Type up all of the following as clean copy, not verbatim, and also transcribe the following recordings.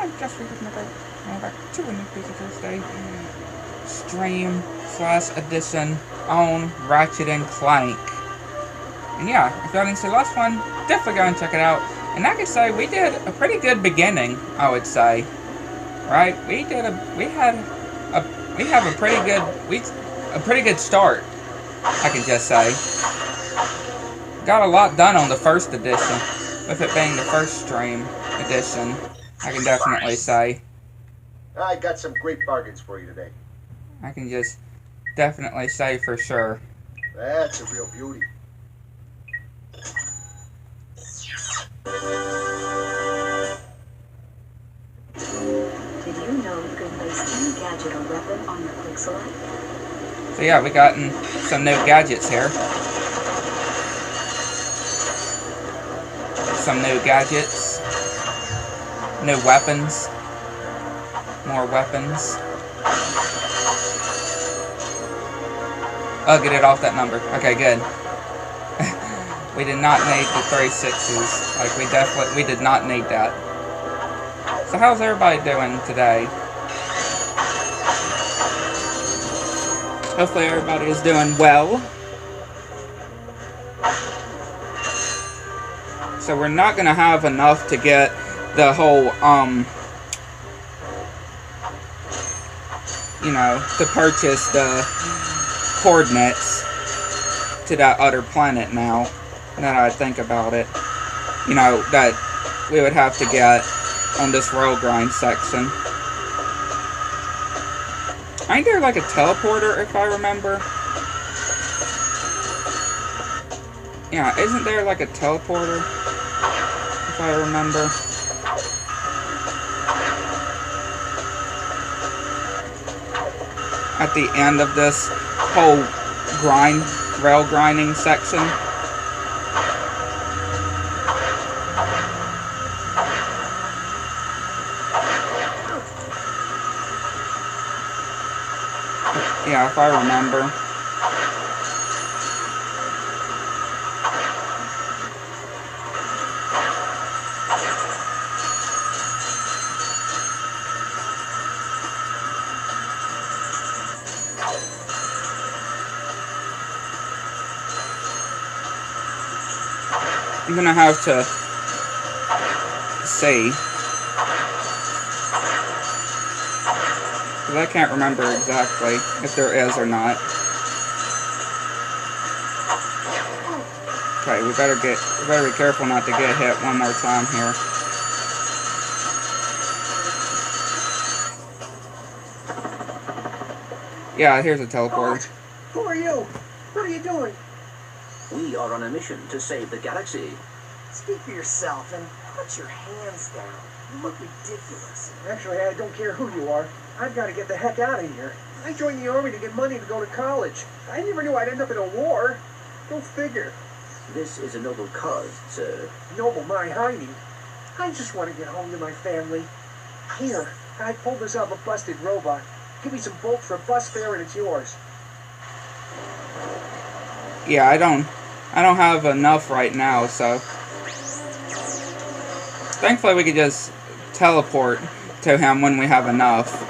I guess we could never go back to a new piece of Thrusday stream / edition on Ratchet and Clank. And yeah, if y'all didn't see the last one, definitely go and check it out. And I could say we did a pretty good beginning, I would say. Right? We have a pretty good start, I can just say. Got a lot done on the first edition, with it being the first stream edition, I can definitely say. I got some great bargains for you today. I can just definitely say for sure. That's a real beauty. Did you know you can place any gadget or weapon on your quick select? So yeah, we gotten some new gadgets here. Some new gadgets. New weapons. More weapons. Oh, get it off that number. Okay, good. We did not need the 3 6s. Like, we did not need that. So how's everybody doing today? Hopefully everybody is doing well. So we're not gonna have enough to get the whole, you know, to purchase the coordinates to that other planet now, that I think about it. You know, that we would have to get on this rail grind section. Ain't there like a teleporter, if I remember? Yeah, isn't there like a teleporter, if I remember? At the end of this whole rail grinding section. Yeah, if I remember. I'm gonna have to see, because I can't remember exactly if there is or not. Okay, we better be careful not to get hit one more time here. Yeah, here's a teleporter. Who are you? What are you doing? We are on a mission to save the galaxy. Speak for yourself and put your hands down. You look ridiculous. Actually, I don't care who you are. I've got to get the heck out of here. I joined the army to get money to go to college. I never knew I'd end up in a war. Go figure. This is a noble cause, sir. Noble my hiding. I just want to get home to my family. Here, I pulled this out of a busted robot. Give me some bolts for a bus fare and it's yours. Yeah, I don't have enough right now, so thankfully we could just teleport to him when we have enough.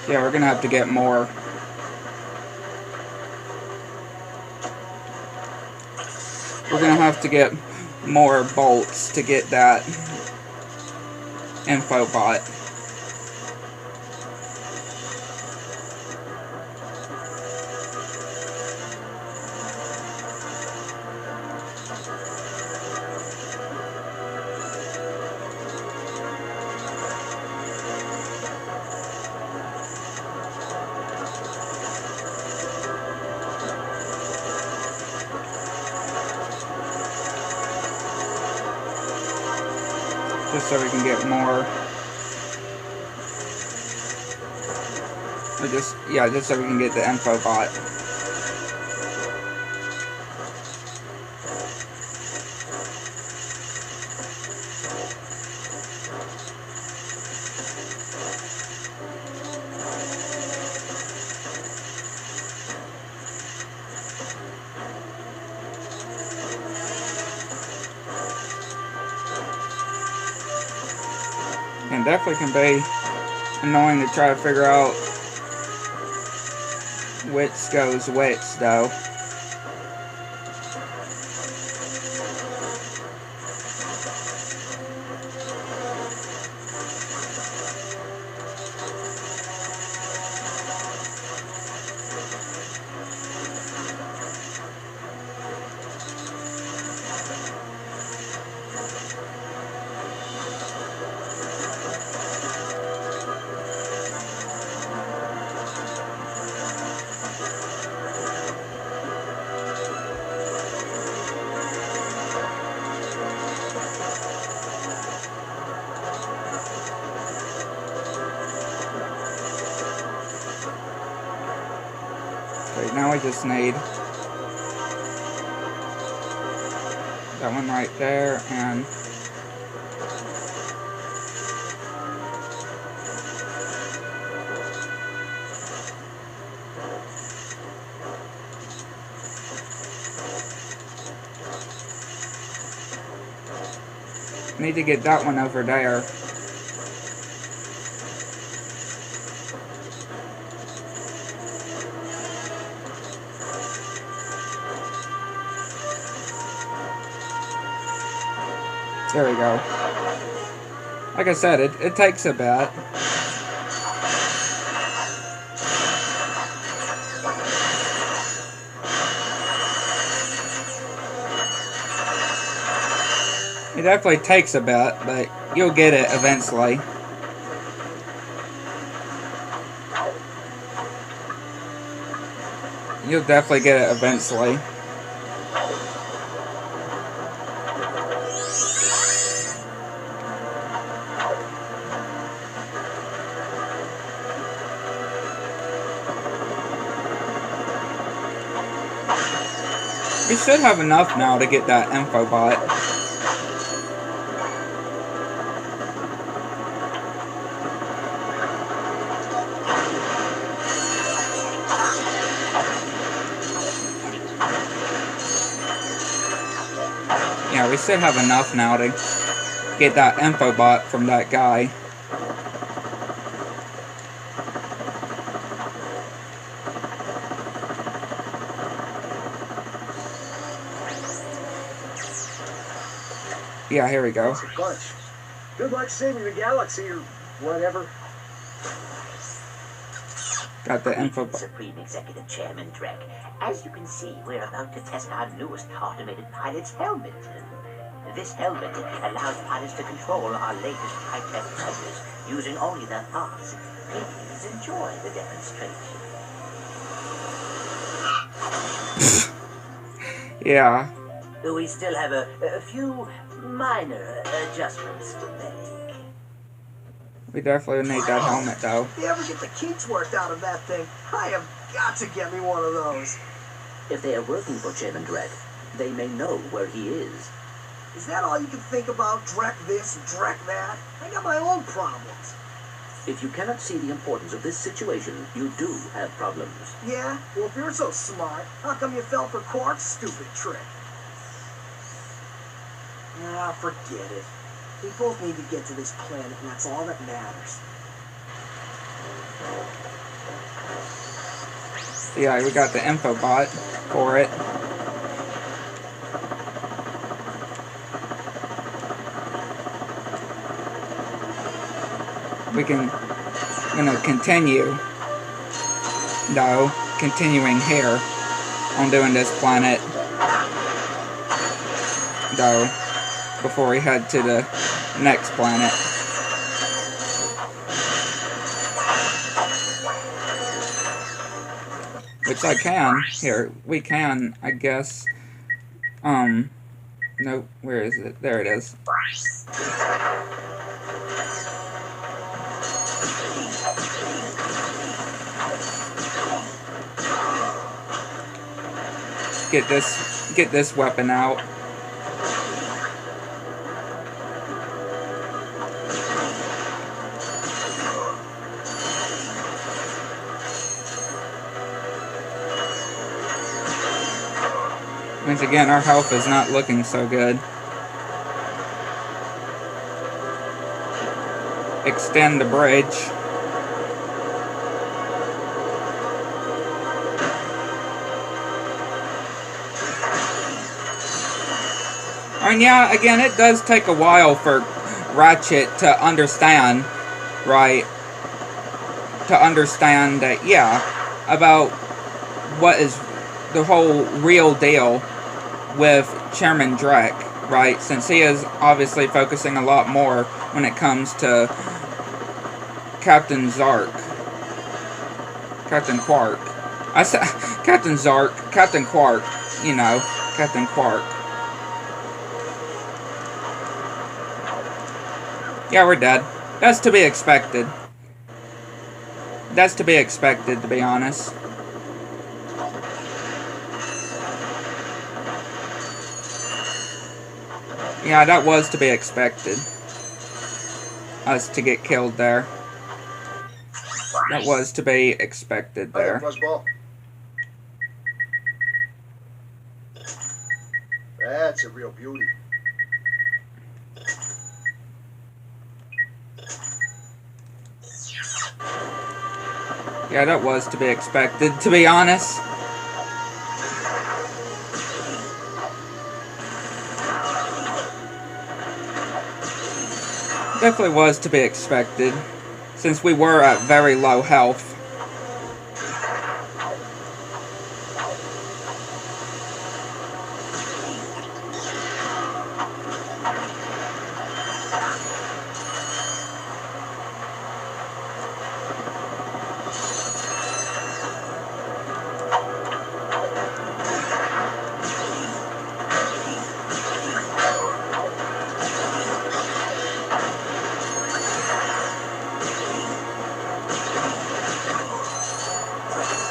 Yeah, we're gonna have to get more. We're gonna have to get more bolts to get that info bot. Just so we can get more. Or just so we can get the info bot. And definitely can be annoying to try to figure out which goes which, though. Okay, now we just need that one right there, and need to get that one over there. There we go. Like I said, it takes a bit. It definitely takes a bit, but you'll get it eventually. You'll definitely get it eventually. We should have enough now to get that info bot. Yeah, we should have enough now to get that info bot from that guy. Yeah, here we go. That's a bunch. Good luck saving the galaxy or whatever. Got the info. Supreme Executive Chairman Drek. As you can see, we're about to test our newest automated pilot's helmet. This helmet allows pilots to control our latest high-tech fighters using only their thoughts. Please enjoy the demonstration. Yeah. We still have a few minor adjustments to make. We definitely need that helmet, though. If you ever get the kinks worked out of that thing, I have got to get me one of those. If they are working for Chairman Drek, they may know where he is. Is that all you can think about? Drek this, Drek that? I got my own problems. If you cannot see the importance of this situation, you do have problems. Yeah? Well, if you're so smart, how come you fell for Qwark's stupid trick? Ah, forget it. We both need to get to this planet, and that's all that matters. Yeah, we got the info bot for it. We can, continue, though, continuing here on doing this planet, though, before we head to the next planet. Which I can, here, we can, I guess, no, where is it? There it is. Get this weapon out. Once again, our health is not looking so good. extend the bridge. And yeah, again, it does take a while for Ratchet to understand, right? To understand that, yeah, about what is the whole real deal with Chairman Drek, right? Since he is obviously focusing a lot more when it comes to Captain Qwark. I said Captain Qwark, you know, Captain Qwark. Yeah, we're dead. That's to be expected. That's to be expected, to be honest. Yeah, that was to be expected. Us to get killed there. That was to be expected there. Fuzzball. That's a real beauty. Yeah, that was to be expected, to be honest. Definitely was to be expected, since we were at very low health.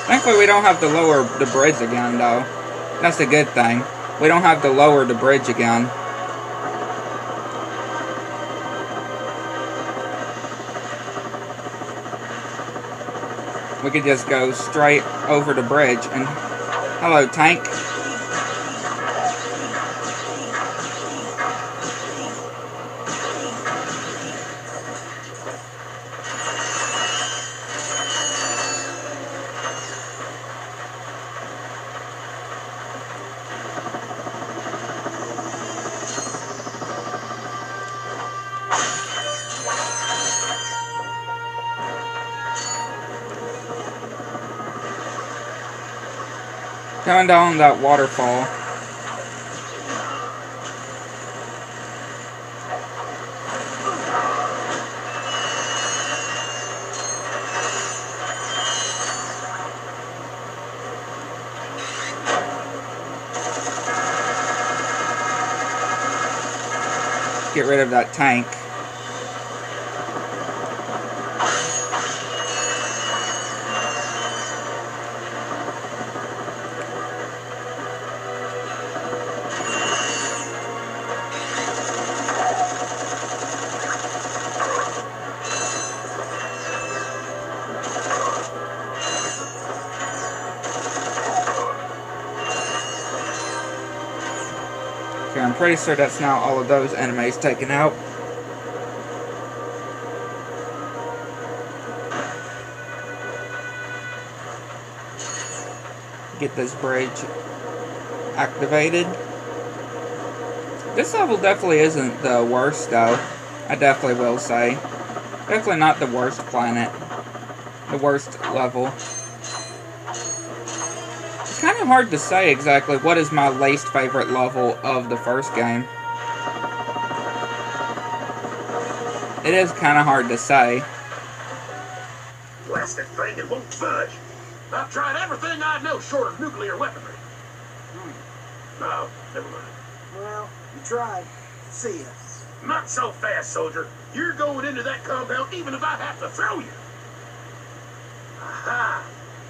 Thankfully, we don't have to lower the bridge again, though. That's a good thing. We don't have to lower the bridge again. We could just go straight over the bridge and... Hello, tank. Going down that waterfall. Get rid of that tank. Okay, I'm pretty sure that's now all of those enemies taken out. Get this bridge activated. This level definitely isn't the worst, though. I definitely will say. Definitely not the worst planet. The worst level. It's kind of hard to say exactly what is my least favorite level of the first game. It is kind of hard to say. Blasted thing, it won't budge. I've tried everything I know short of nuclear weaponry. No, never mind. Well, you tried. See ya. Not so fast, soldier. You're going into that compound even if I have to throw you. Aha!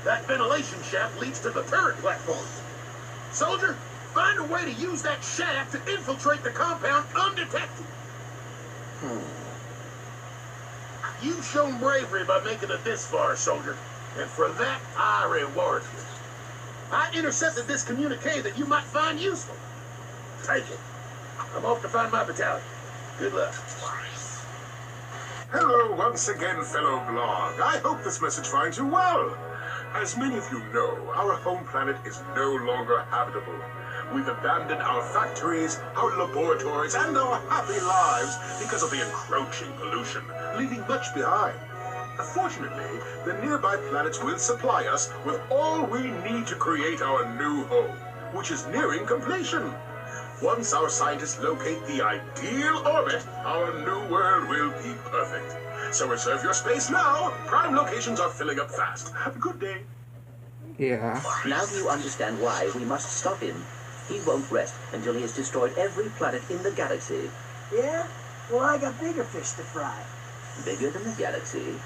That ventilation shaft leads to the turret platform. Soldier, find a way to use that shaft to infiltrate the compound undetected. You've shown bravery by making it this far, soldier. And for that, I reward you. I intercepted this communique that you might find useful. Take it. I'm off to find my battalion. Good luck. Hello once again, fellow blog. I hope this message finds you well. As many of you know, our home planet is no longer habitable. We've abandoned our factories, our laboratories, and our happy lives because of the encroaching pollution, leaving much behind. Fortunately, the nearby planets will supply us with all we need to create our new home, which is nearing completion. Once our scientists locate the ideal orbit, our new world will be perfect. So reserve your space now. Prime locations are filling up fast. Have a good day. Yeah. Now do you understand why we must stop him? He won't rest until he has destroyed every planet in the galaxy. Yeah? Well, I got bigger fish to fry. Bigger than the galaxy.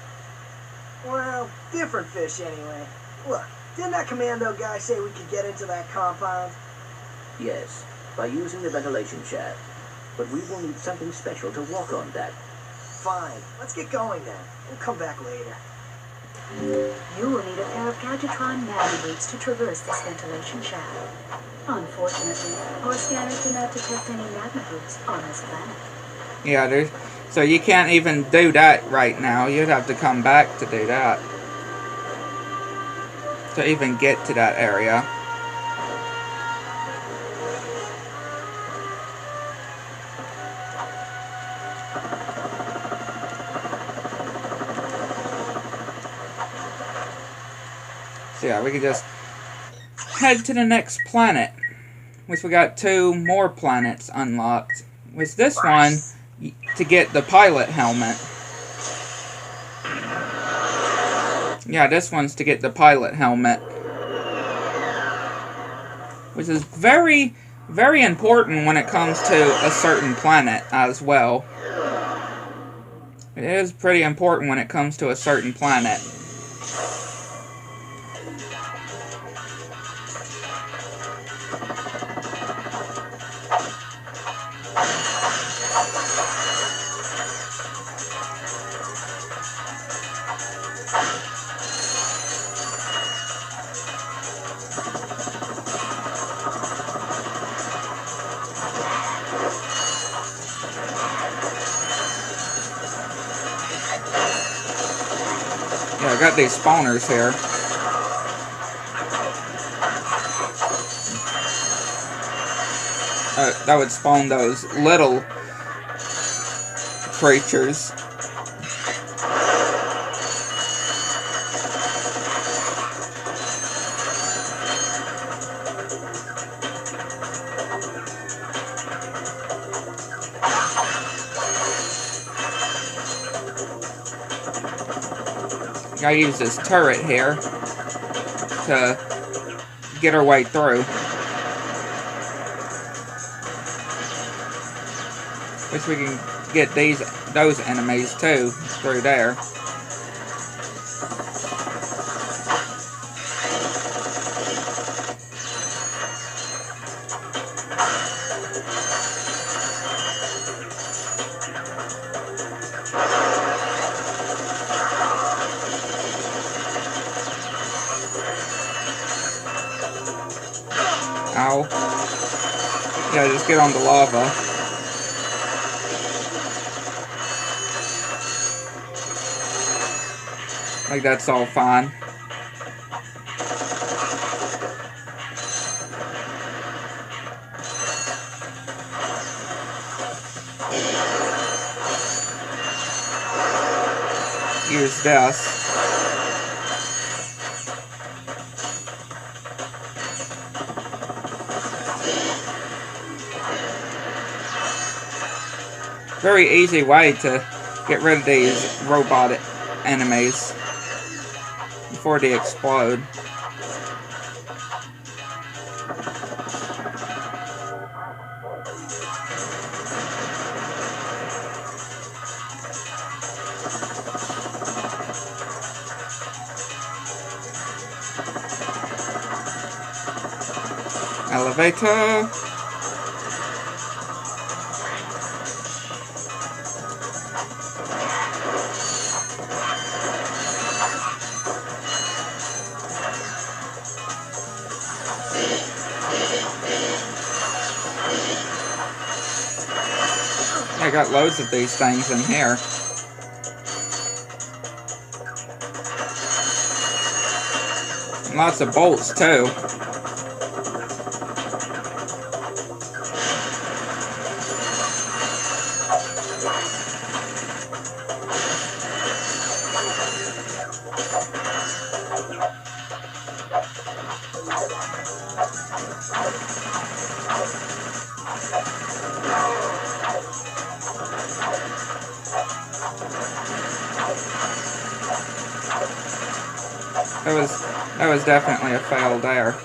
Well, different fish anyway. Look, didn't that commando guy say we could get into that compound? Yes, by using the ventilation shaft. But we will need something special to walk on that. Fine, let's get going then. We'll come back later. You will need a pair of Gadgetron navi-boots to traverse this ventilation shaft. Unfortunately, our scanners do not detect any navi-boots on this planet. Yeah, so you can't even do that right now. You'd have to come back to do that. To even get to that area. So yeah, we can just head to the next planet. Which we got 2 more planets unlocked. With this one, to get the pilot helmet. Yeah, this one's to get the pilot helmet. Which is very, very important when it comes to a certain planet as well. It is pretty important when it comes to a certain planet. Yeah, I got these spawners here. That would spawn those little creatures. I use this turret here to get our way through. Which we can get those enemies too through there. Ow. Yeah, just get on the lava. Like that's all fine. Use this. Very easy way to get rid of these robot enemies before they explode. Elevator. I got loads of these things in here. Lots of bolts, too. That was definitely a fail there.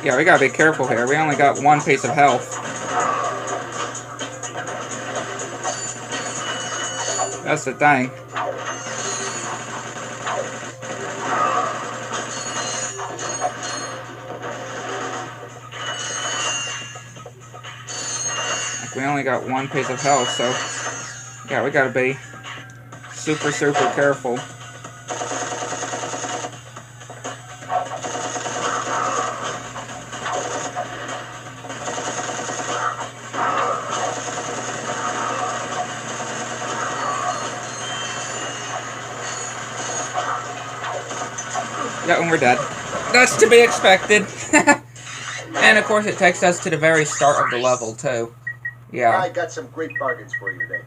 Yeah, we gotta be careful here. We only got one piece of health. That's the thing. We only got one piece of health, so yeah, we gotta be super careful. Yeah, and we're dead. That's to be expected. And of course it takes us to the very start of the level too. Yeah. I got some great bargains for you today.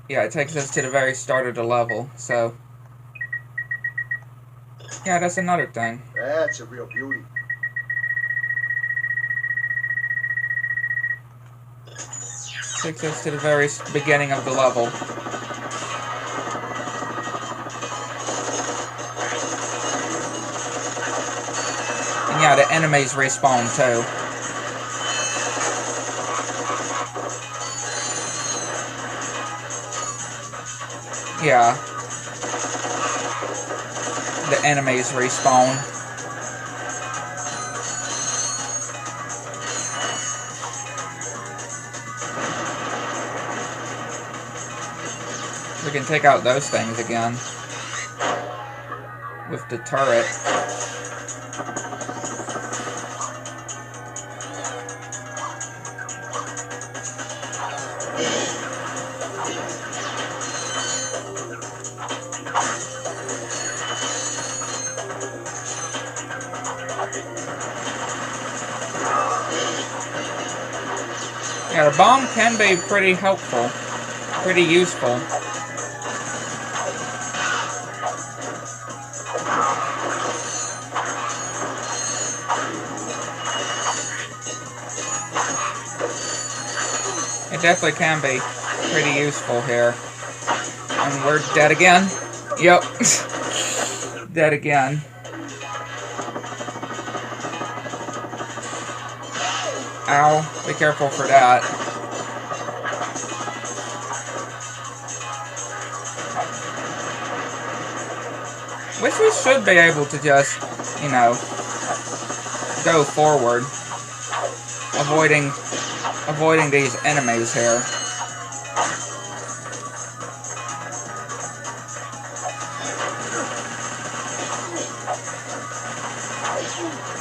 Yeah, it takes us to the very start of the level, so... Yeah, that's another thing. That's a real beauty. Takes us to the very beginning of the level. And yeah, the enemies respawn too. Yeah. The enemies respawn. We can take out those things again. With the turret. Yeah, the bomb can be pretty helpful, pretty useful. It definitely can be pretty useful here. And we're dead again. Yep. Dead again. Ow, be careful for that. Wish we should be able to just, you know, go forward. Avoiding these enemies here.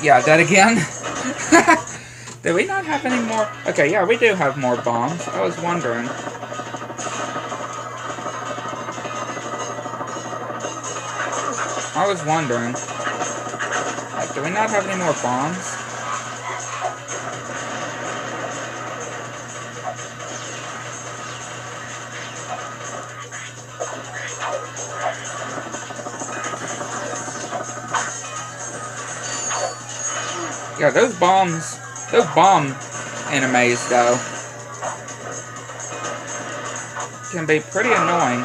Yeah, dead again? Do we not have any more? Okay, yeah, we do have more bombs. I was wondering. Like, do we not have any more bombs? Yeah, those bomb enemies, though, can be pretty annoying.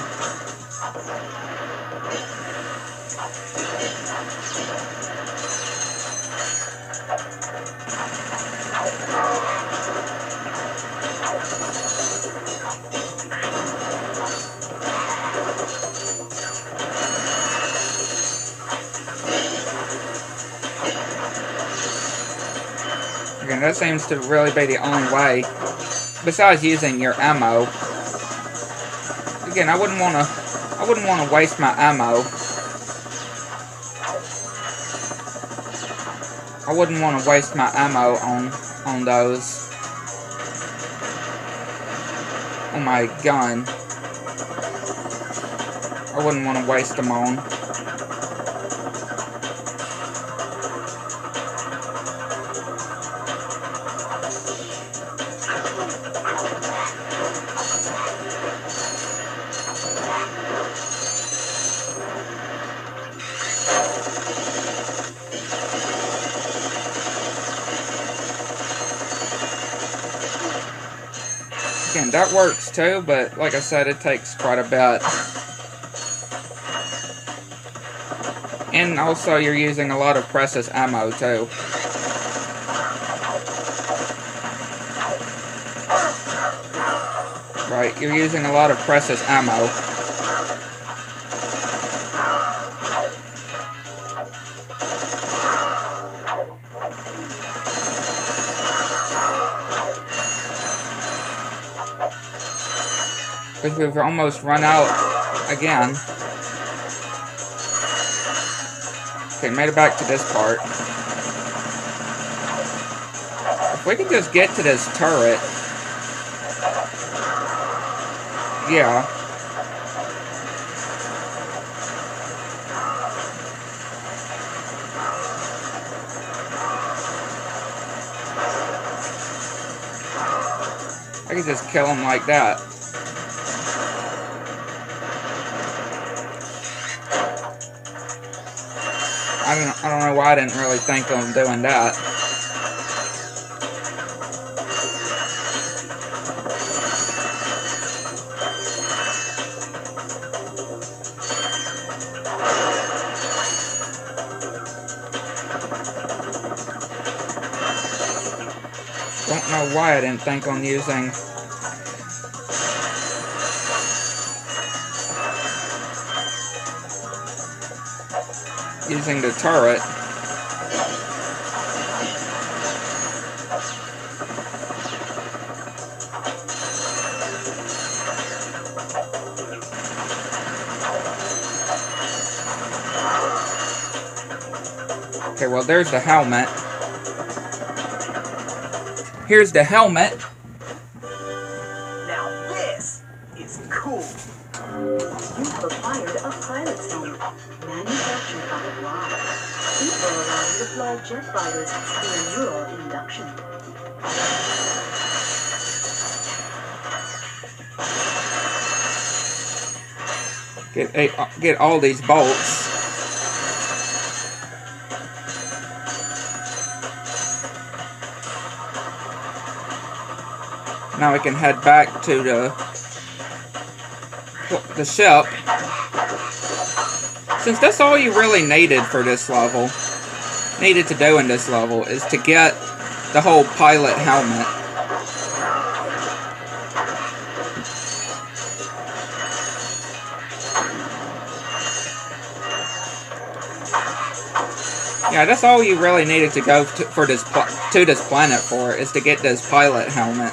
Again, that seems to really be the only way, besides using your ammo. Again, I wouldn't want to waste my ammo. I wouldn't want to waste my ammo on on my gun. I wouldn't want to waste them on. Again, that works too, but like I said, it takes quite a bit. And also, you're using a lot of precious ammo too. Right, you're using a lot of precious ammo. Because we've almost run out again. Okay, made it back to this part. If we could just get to this turret. Yeah. I could just kill him like that. I don't know why I didn't really think of doing that. Don't know why I didn't think on using the turret. Okay, well, there's the helmet. Here's the helmet. Now this is cool. You've acquired a pilot's helmet, manufactured by Qwark. It will allow you to fly jet fighters via neural induction. Get all these bolts. Now we can head back to the ship. Since that's all you really needed for this level, needed to do in this level, is to get the whole pilot helmet. Yeah, that's all you really needed to go to this planet for, is to get this pilot helmet.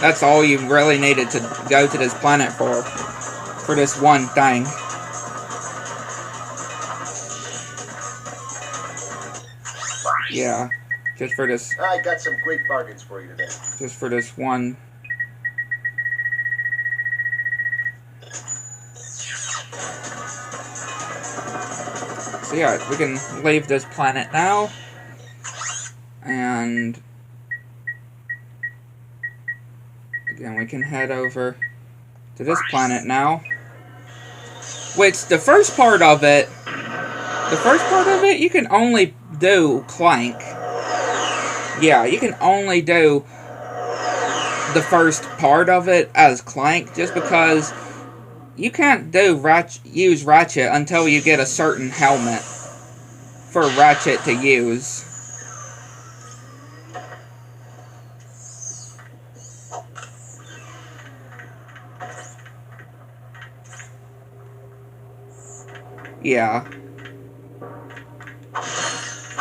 That's all you really needed to go to this planet for this one thing. Yeah, just for this. I got some great bargains for you today. Just for this one. So yeah, we can leave this planet now, and again we can head over to this planet now. Which the first part of it you can only do Clank. Yeah, you can only do the first part of it as Clank, just because you can't use Ratchet until you get a certain helmet for Ratchet to use. Yeah.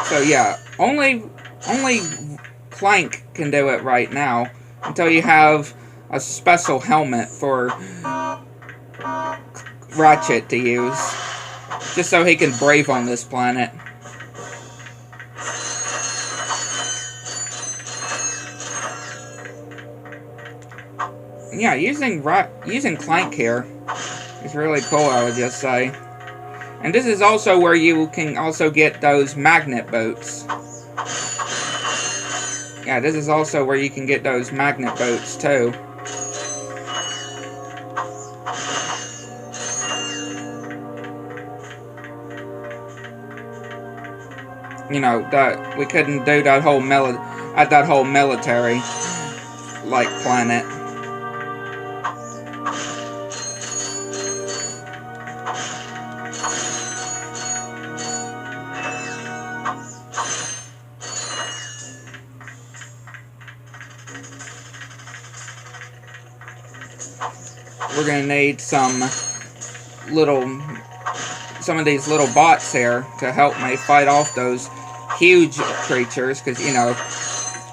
So yeah, only Clank can do it right now until you have a special helmet for Ratchet to use, just so he can brave on this planet. Yeah, using Clank here is really cool, I would just say. And this is also where you can also get those magnet boats. Yeah, this is also where you can get those magnet boats too. You know, that we couldn't do that whole military like planet. We're gonna need some of these little bots here to help me fight off those huge creatures, because, you know,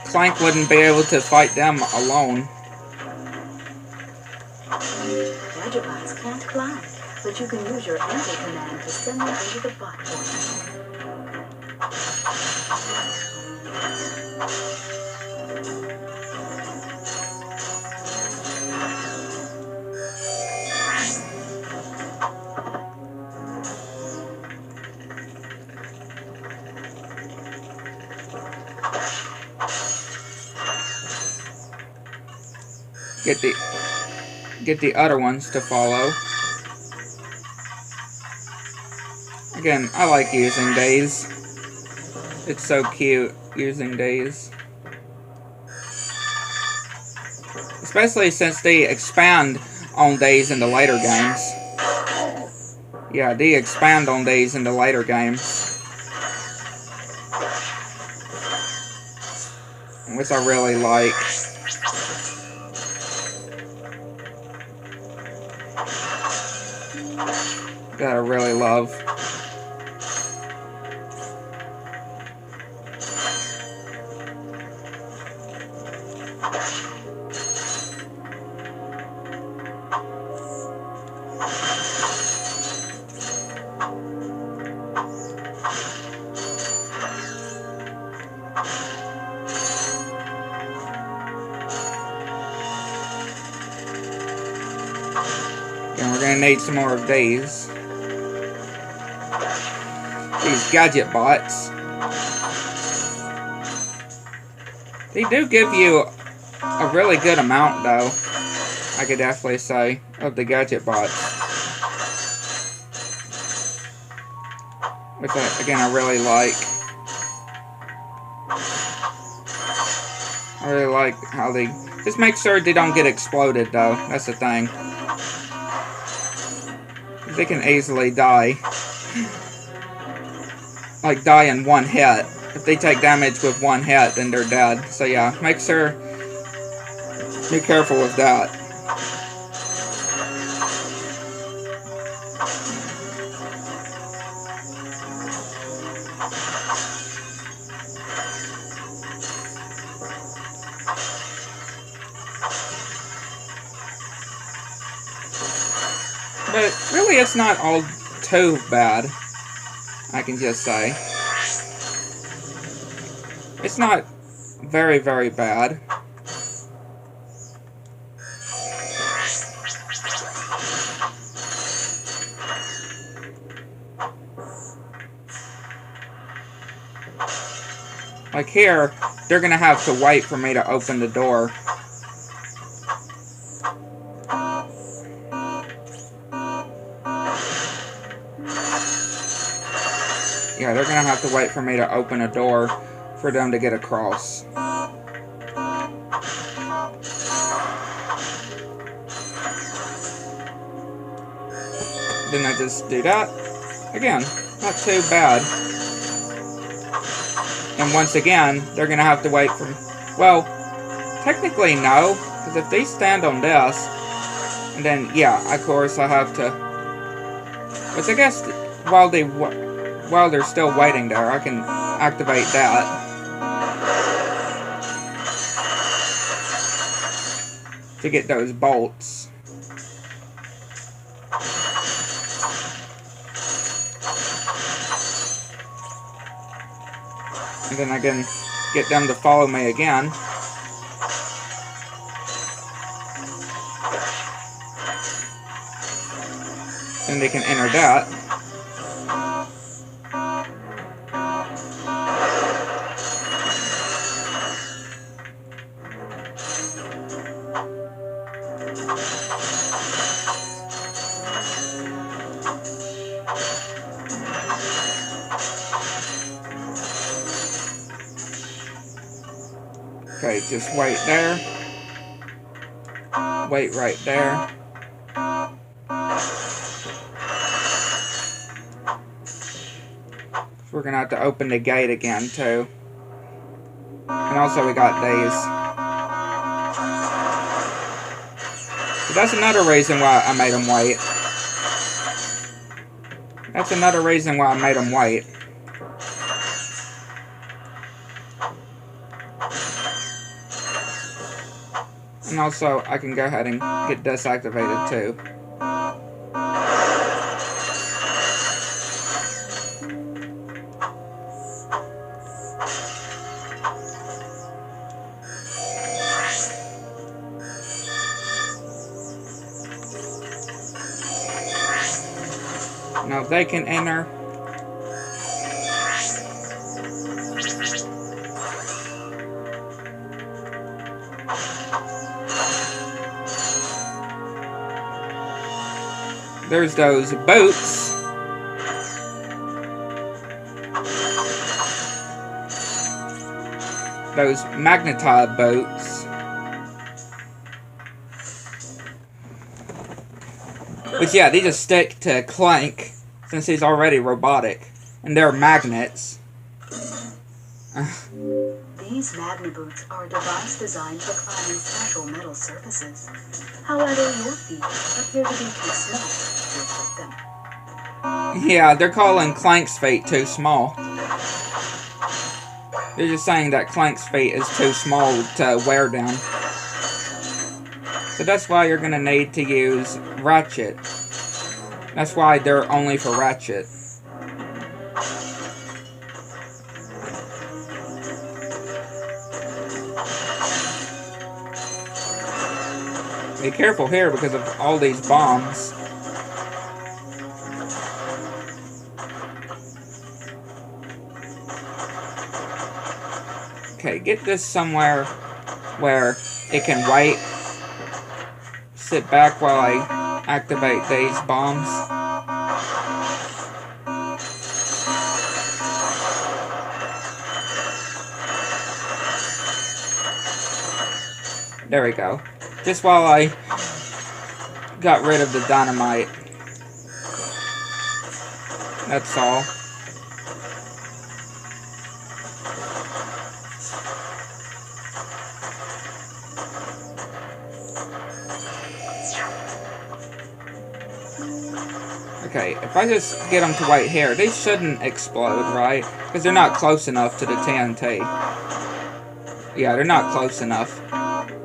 Clank wouldn't be able to fight them alone. Gadgetbots can't fly, but you can use your enter command to send them into the bot format. Get the other ones to follow. Again, I like using these. It's so cute using these. Especially since they expand on these in the later games. Yeah, they expand on these in the later games. Which I really like. That I really love. And we're gonna need some more of these. These gadget bots. They do give you a really good amount, though, I could definitely say, of the gadget bots. Which, again, I really like. I really like how they... Just make sure they don't get exploded, though. That's the thing. They can easily die. Like, die in one hit. If they take damage with one hit, then they're dead. So yeah, make sure... Be careful with that. But really, it's not all too bad, I can just say. It's not very, very bad. Like here, they're gonna have to wait for me to open the door. Yeah, they're gonna have to wait for me to open a door for them to get across. Then I just do that. Again, not too bad. And once again, they're gonna have to wait for... Well, technically no, because if they stand on this, and then, yeah, of course I have to... But I guess while they're still waiting there, I can activate that. To get those bolts. And then I can get them to follow me again. And they can enter that. Okay, just wait there. Wait right there. We're gonna have to open the gate again too. And also we got these. But that's another reason why I made them wait. That's another reason why I made them wait. And also, I can go ahead and get this activated too. Now they can enter. There's those boats. Those magnetized boats. But yeah, they just stick to Clank since he's already robotic. And they're magnets. These Magnaboots are a device designed for climbing special metal surfaces. However, your feet appear to be too small to fit them. Yeah, they're calling Clank's feet too small. They're just saying that Clank's feet is too small to wear them. So that's why you're going to need to use Ratchet. That's why they're only for Ratchet. Be careful here because of all these bombs. Okay, get this somewhere where it can wait. Sit back while I activate these bombs. There we go. Just while I got rid of the dynamite. That's all. Okay, if I just get them to wait here, they shouldn't explode, right? Because they're not close enough to the TNT. Yeah, they're not close enough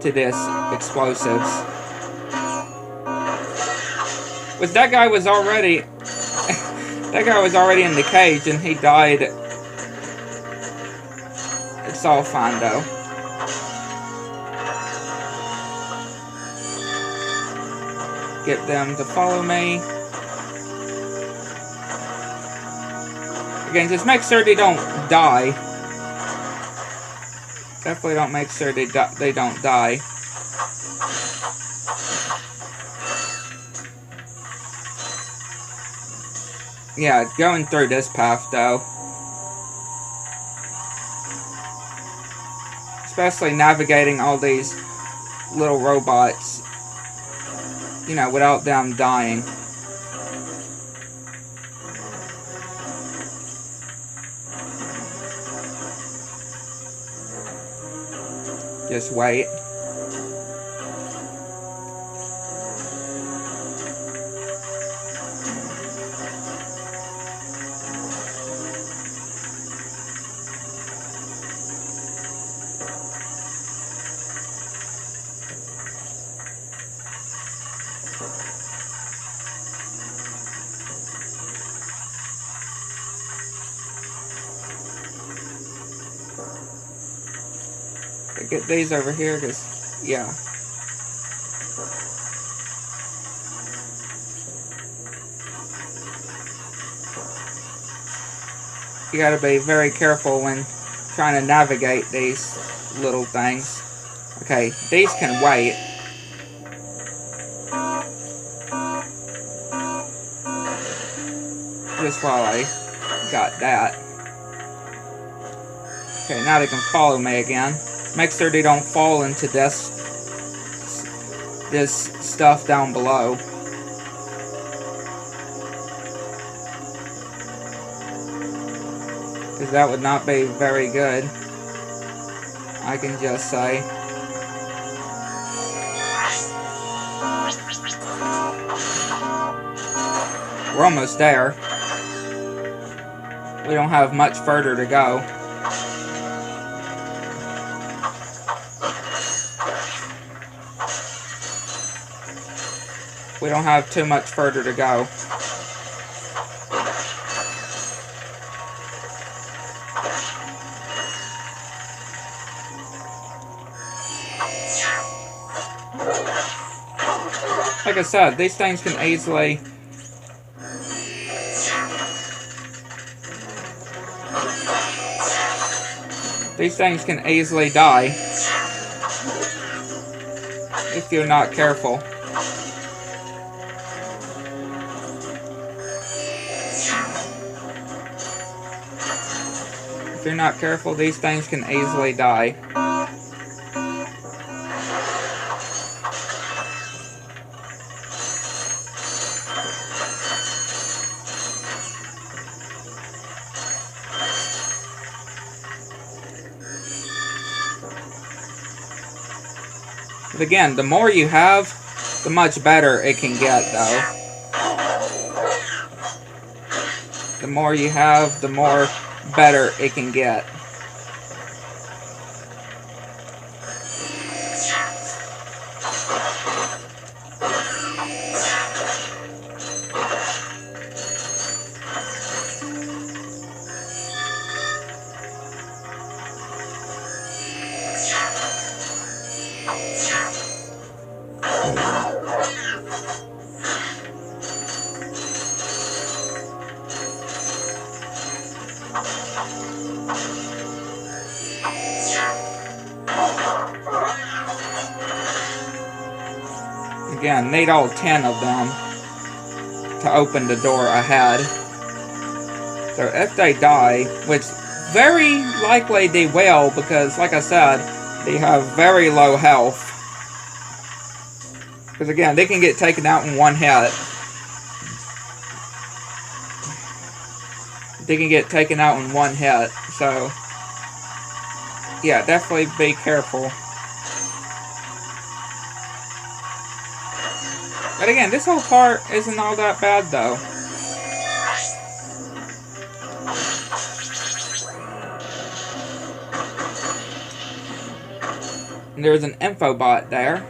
to this explosives. But that guy was already... that guy was already in the cage and he died. It's all fine, though. Get them to follow me. Again, just make sure they don't die. Definitely don't make sure they don't die. Yeah, going through this path, though. Especially navigating all these little robots, you know, without them dying. Just wait. Get these over here, because, yeah. you gotta be very careful when trying to navigate these little things. Okay, these can wait. Just while I got that. Okay, now they can follow me again. Make sure they don't fall into this stuff down below. Because that would not be very good. I can just say. We're almost there. We don't have much further to go. We don't have too much further to go. Like I said, these things can easily... These things can easily die if you're not careful. If you're not careful, these things can easily die. But again, the more you have, the much better it can get, though. The more you have, the more better it can get. Again, need all 10 of them to open the door ahead. So if they die, which very likely they will, because like I said, they have very low health. Because again, they can get taken out in one hit. They can get taken out in one hit, so yeah, definitely be careful. But again, this whole part isn't all that bad, though. And there's an info bot there.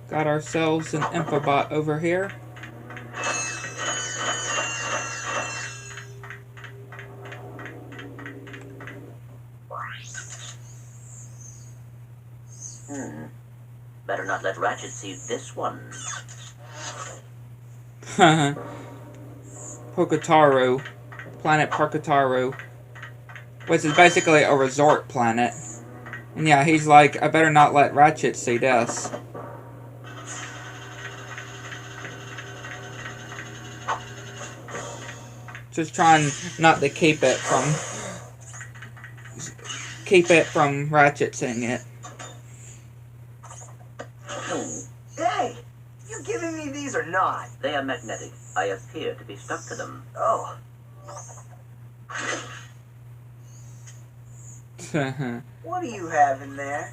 Got ourselves an infobot over here. Better not let Ratchet see this one. Pokotaru. Planet Pokotaru. Which is basically a resort planet. And yeah, he's like, I better not let Ratchet see this. Just trying not to keep it from Ratchet seeing it. Hey, you giving me these or not? They are magnetic. I appear to be stuck to them. Oh. What do you have in there?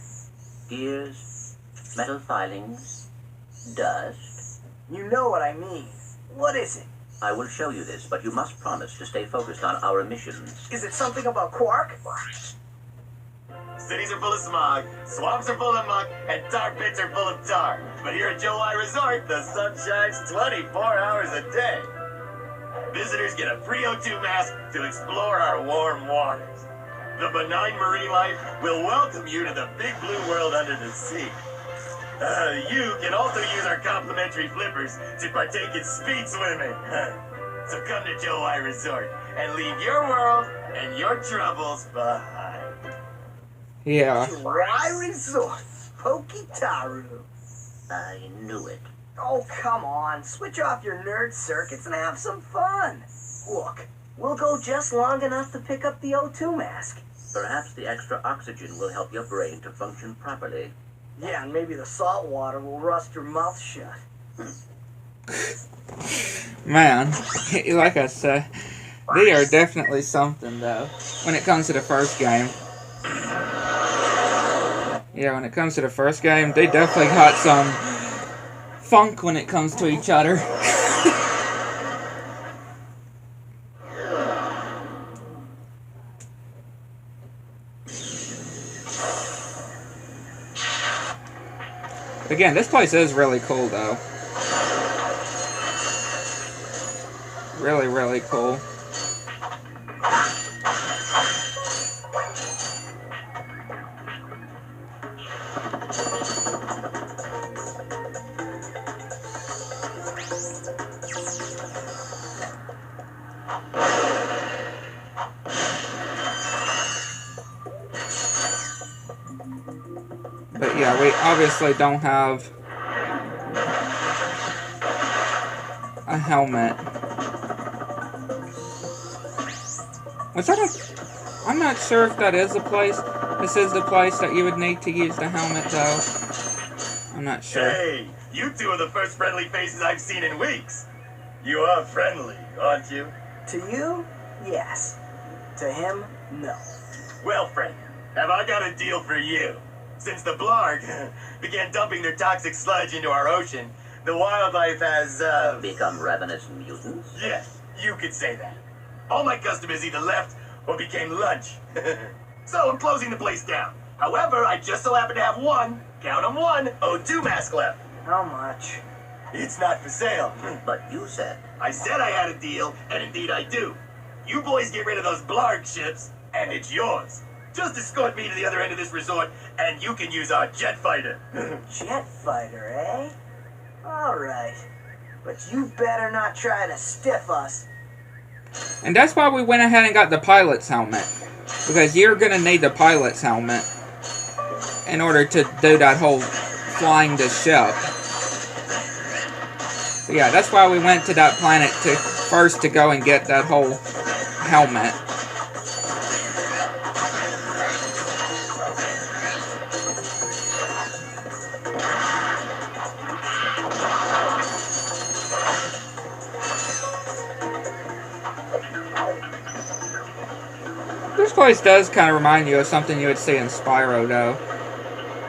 Gears, metal filings, dust. You know what I mean. What is it? I will show you this, but you must promise to stay focused on our missions. Is it something about Qwark? Cities are full of smog, swamps are full of muck, and tar pits are full of tar. But here at Joe Y Resort, the sun shines 24 hours a day. visitors get a free O2 mask to explore our warm waters. The benign marine life will welcome you to the big blue world under the sea. You can also use our complimentary flippers to partake in speed swimming. So come to Joe I Resort and leave your world and your troubles behind. Yeah. Why resort? Pokitaru. I knew it. Oh, come on. Switch off your nerd circuits and have some fun. Look, we'll go just long enough to pick up the O2 mask. Perhaps the extra oxygen will help your brain to function properly. Yeah, and maybe the salt water will rust your mouth shut. Man, like I said, they are definitely something, though, when it comes to the first game. Yeah, when it comes to the first game, they definitely got some funk when it comes to each other. Again, this place is really cool, though. Really, really cool. But yeah, we obviously don't have a helmet. Was that a... I'm not sure if that is the place. This is the place that you would need to use the helmet, though. I'm not sure. Hey, you two are the first friendly faces I've seen in weeks. You are friendly, aren't you? To you, yes. To him, no. Well, friend, have I got a deal for you? Since the Blarg began dumping their toxic sludge into our ocean, the wildlife has, Become ravenous mutants? yes, you could say that. All my customers either left or became lunch. So I'm closing the place down. However, I just so happen to have one, count 'em one, O2 mask left. How much? It's not for sale. But you said... I said I had a deal, and indeed I do. You boys get rid of those Blarg ships, and it's yours. Just escort me to the other end of this resort, and you can use our jet fighter. Jet fighter, eh? Alright. But you better not try to stiff us. And that's why we went ahead and got the pilot's helmet. Because you're going to need the pilot's helmet in order to do that whole flying the ship. So yeah, that's why we went to that planet first to go and get that whole helmet. This place does kind of remind you of something you would see in Spyro, though.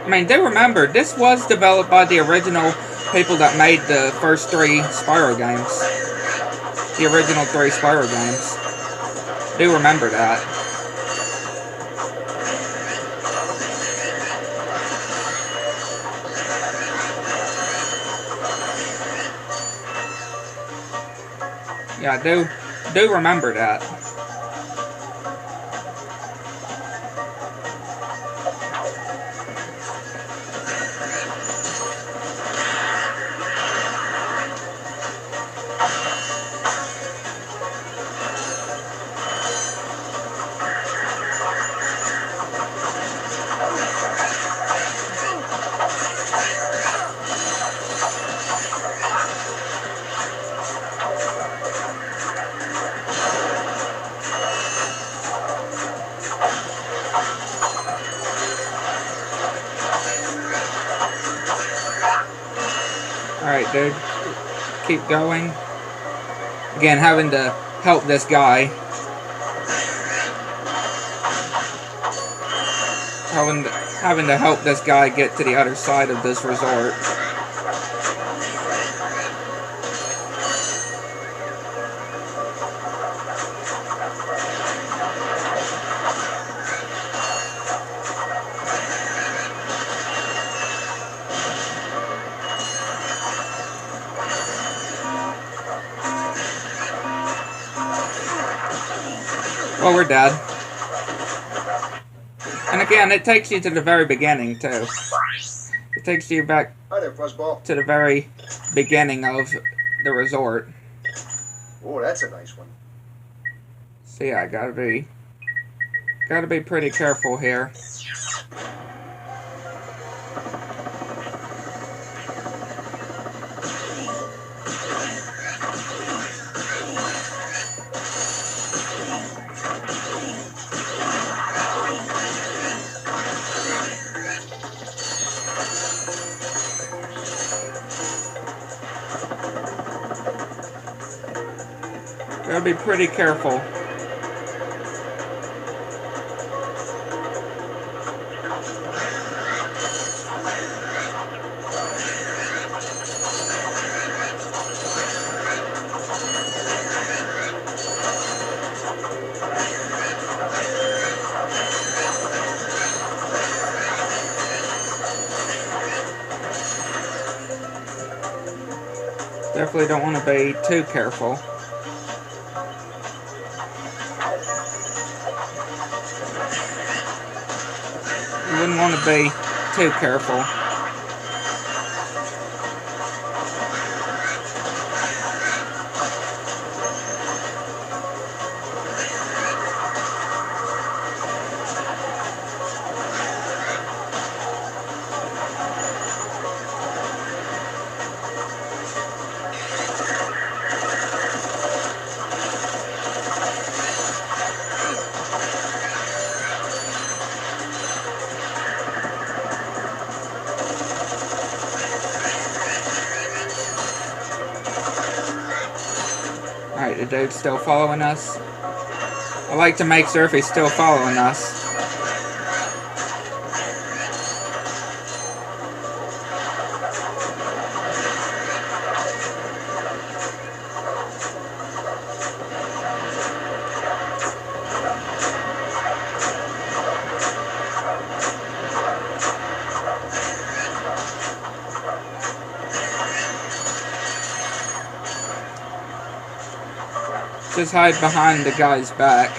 I mean, do remember, this was developed by the original people that made the first 3 Spyro games. The original 3 Spyro games. Do remember that. Yeah, do remember that. Alright, dude. Keep going. Again, having to help this guy. Having to help this guy get to the other side of this resort. Well, we're dead. And again, it takes you to the very beginning, too. It takes you back Hi there, Fuzzball. to the very beginning of the resort. Oh, that's a nice one. So yeah, gotta be pretty careful here. Gotta be pretty careful. Definitely don't want to be too careful. You wouldn't want to be too careful. Alright, the dude's still following us. I like to make sure if he's still following us. Just hide behind the guy's back.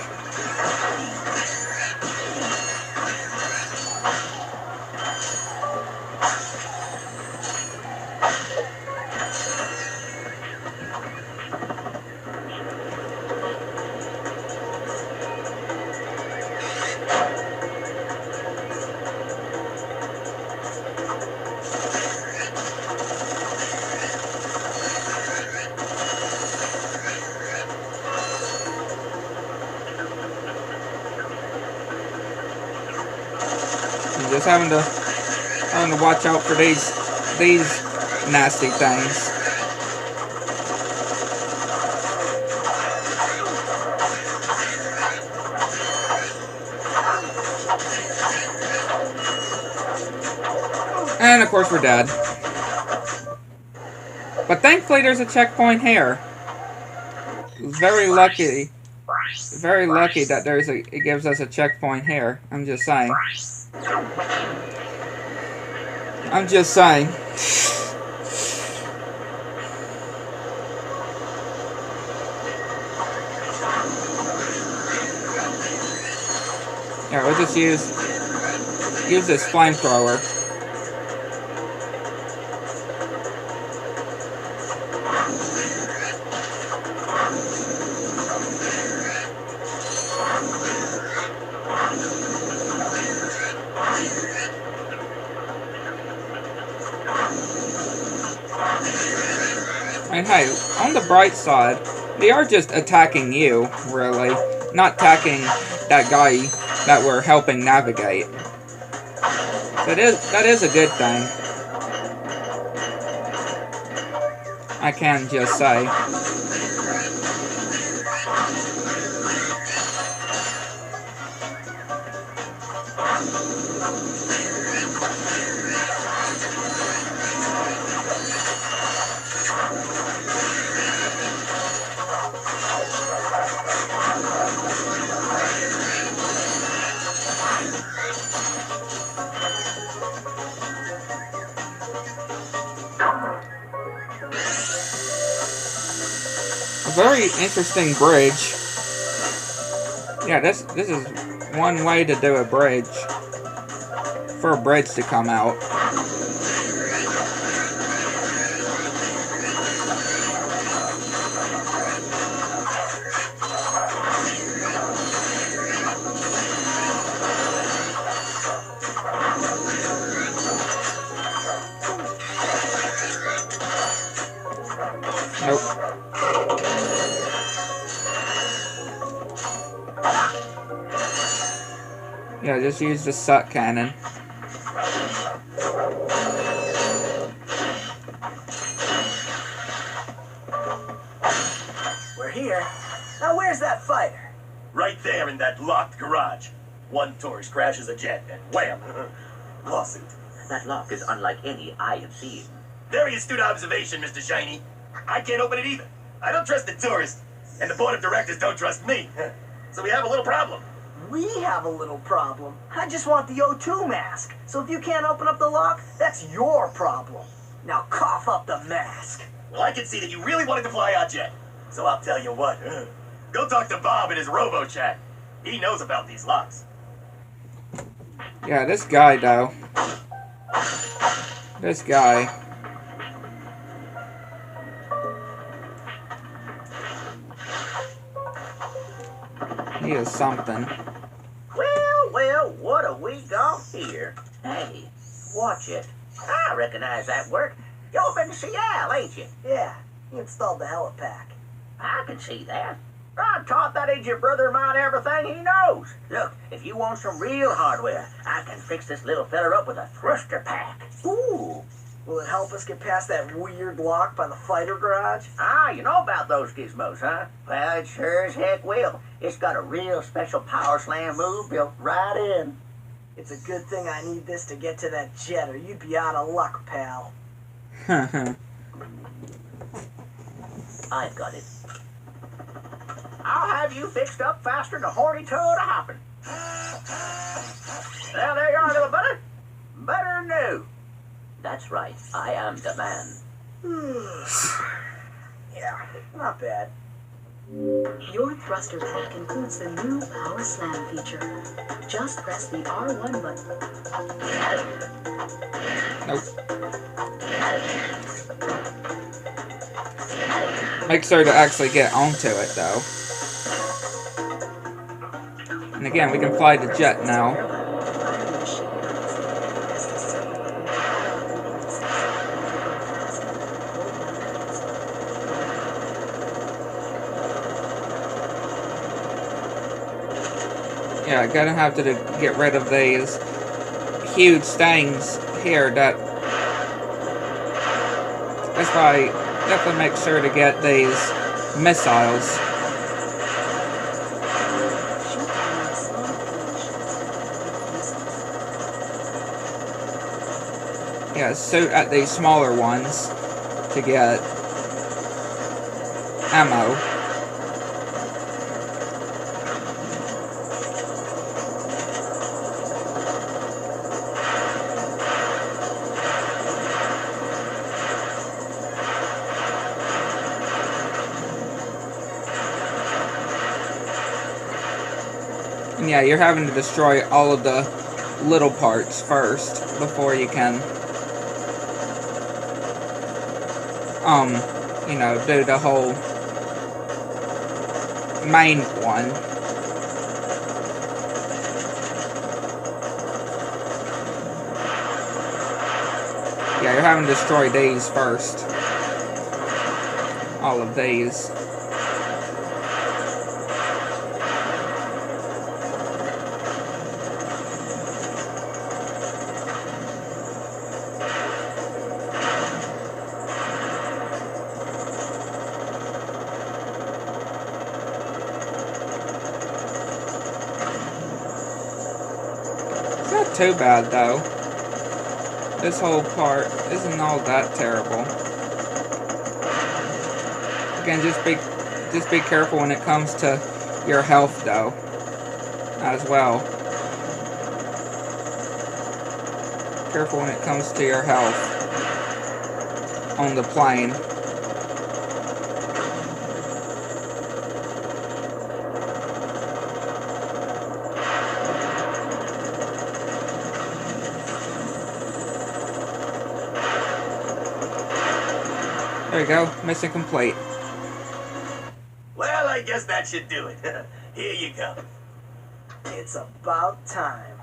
Just having to watch out for these nasty things. And of course we're dead. But thankfully there's a checkpoint here. Very lucky that it gives us a checkpoint here. I'm just saying. Yeah, we'll just use this flamethrower. And hey, on the bright side, they are just attacking you, really, not attacking that guy that we're helping navigate. That is a good thing. I can just say. A very interesting bridge. Yeah, this is one way to do a bridge. For a bridge to come out. Nope. Yeah, just use the suck cannon. We're here. Now where's that fighter? Right there in that locked garage. One tourist crashes a jet and wham! Lawsuit. That lock is unlike any I have seen. Very astute observation, Mr. Shiny. I can't open it either. I don't trust the tourist, and the board of directors don't trust me. So we have a little problem. We have a little problem. I just want the O2 mask. So if you can't open up the lock, that's your problem. Now cough up the mask. Well, I can see that you really wanted to fly our jet. So I'll tell you what. Go talk to Bob in his robo-chat. He knows about these locks. Yeah, this guy, though. This guy. He is something. Well, what have we got here? Hey, watch it. I recognize that work. You've been to Seattle, ain't you? Yeah, he installed the helipack. I can see that. I taught that aged brother of mine everything he knows. Look, if you want some real hardware, I can fix this little feller up with a thruster pack. Ooh. Will it help us get past that weird lock by the fighter garage? Ah, you know about those gizmos, huh? Well, it sure as heck will. It's got a real special power slam move built right in. It's a good thing I need this to get to that jet, or you'd be out of luck, pal. I've got it. I'll have you fixed up faster than a horny toad a hopping. Well, there you are, little buddy. Better than new. That's right. I am the man. Yeah, not bad. Your thruster pack includes the new Power Slam feature. Just press the R1 button. Nope. Make sure to actually get onto it, though. And again, we can fly the jet now. Yeah, gonna have to get rid of these huge things here. That's why definitely make sure to get these missiles. Yeah, shoot at these smaller ones to get ammo. And yeah, you're having to destroy all of the little parts first before you can, you know, do the whole main one. Yeah, you're having to destroy these first. All of these. Not too bad though. This whole part isn't all that terrible. Again, just be careful when it comes to your health though, as well. Careful when it comes to your health on the plane. There you go. Mission complete. Well, I guess that should do it. Here you go. It's about time.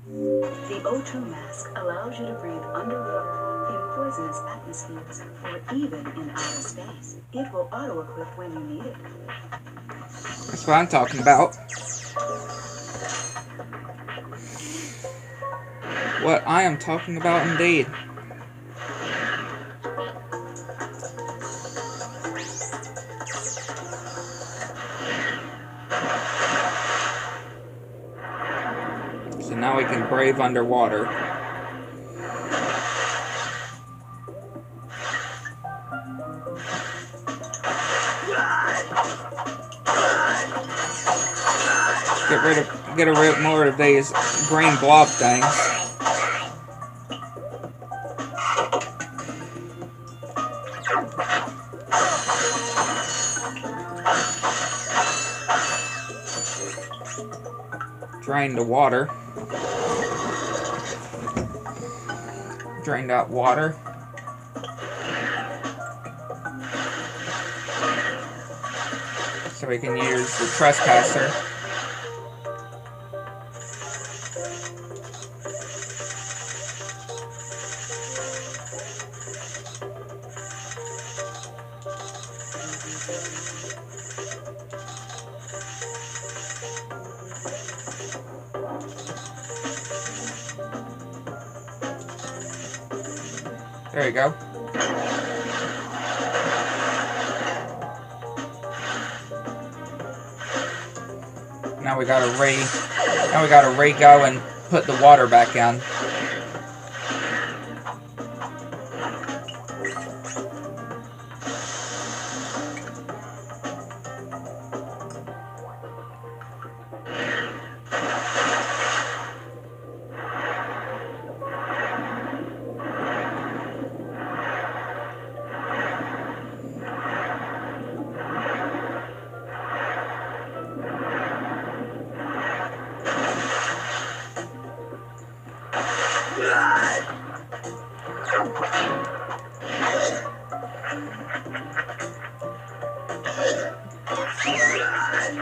The O2 mask allows you to breathe underwater in poisonous atmospheres or even in outer space. It will auto-equip when you need it. That's what I'm talking about. What I am talking about indeed. So now we can brave underwater. Get rid more of these green blob things. Drain the water. Drain that water. So we can use the trespasser. There you go. Now we gotta re-go and put the water back in.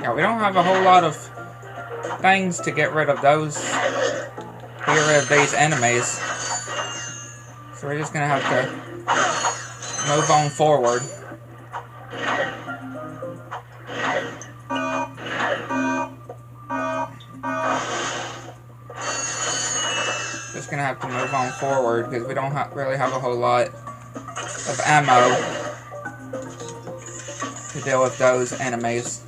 Yeah, we don't have a whole lot of things to get rid of those. Get rid of these enemies. So we're just gonna have to move on forward. Just gonna have to move on forward because we don't really have a whole lot of ammo to deal with those enemies.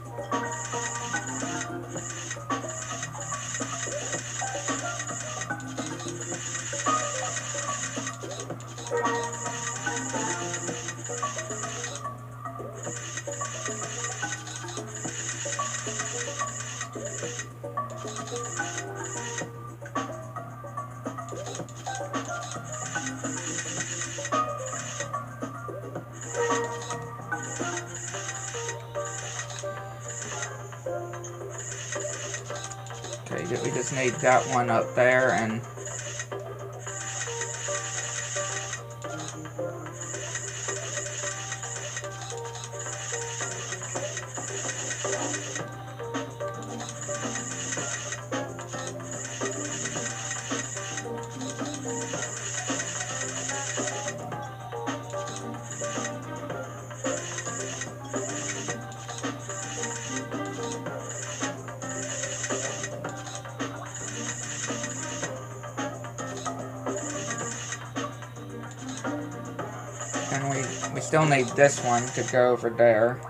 Okay, we just need that one up there and we still need this one to go over there.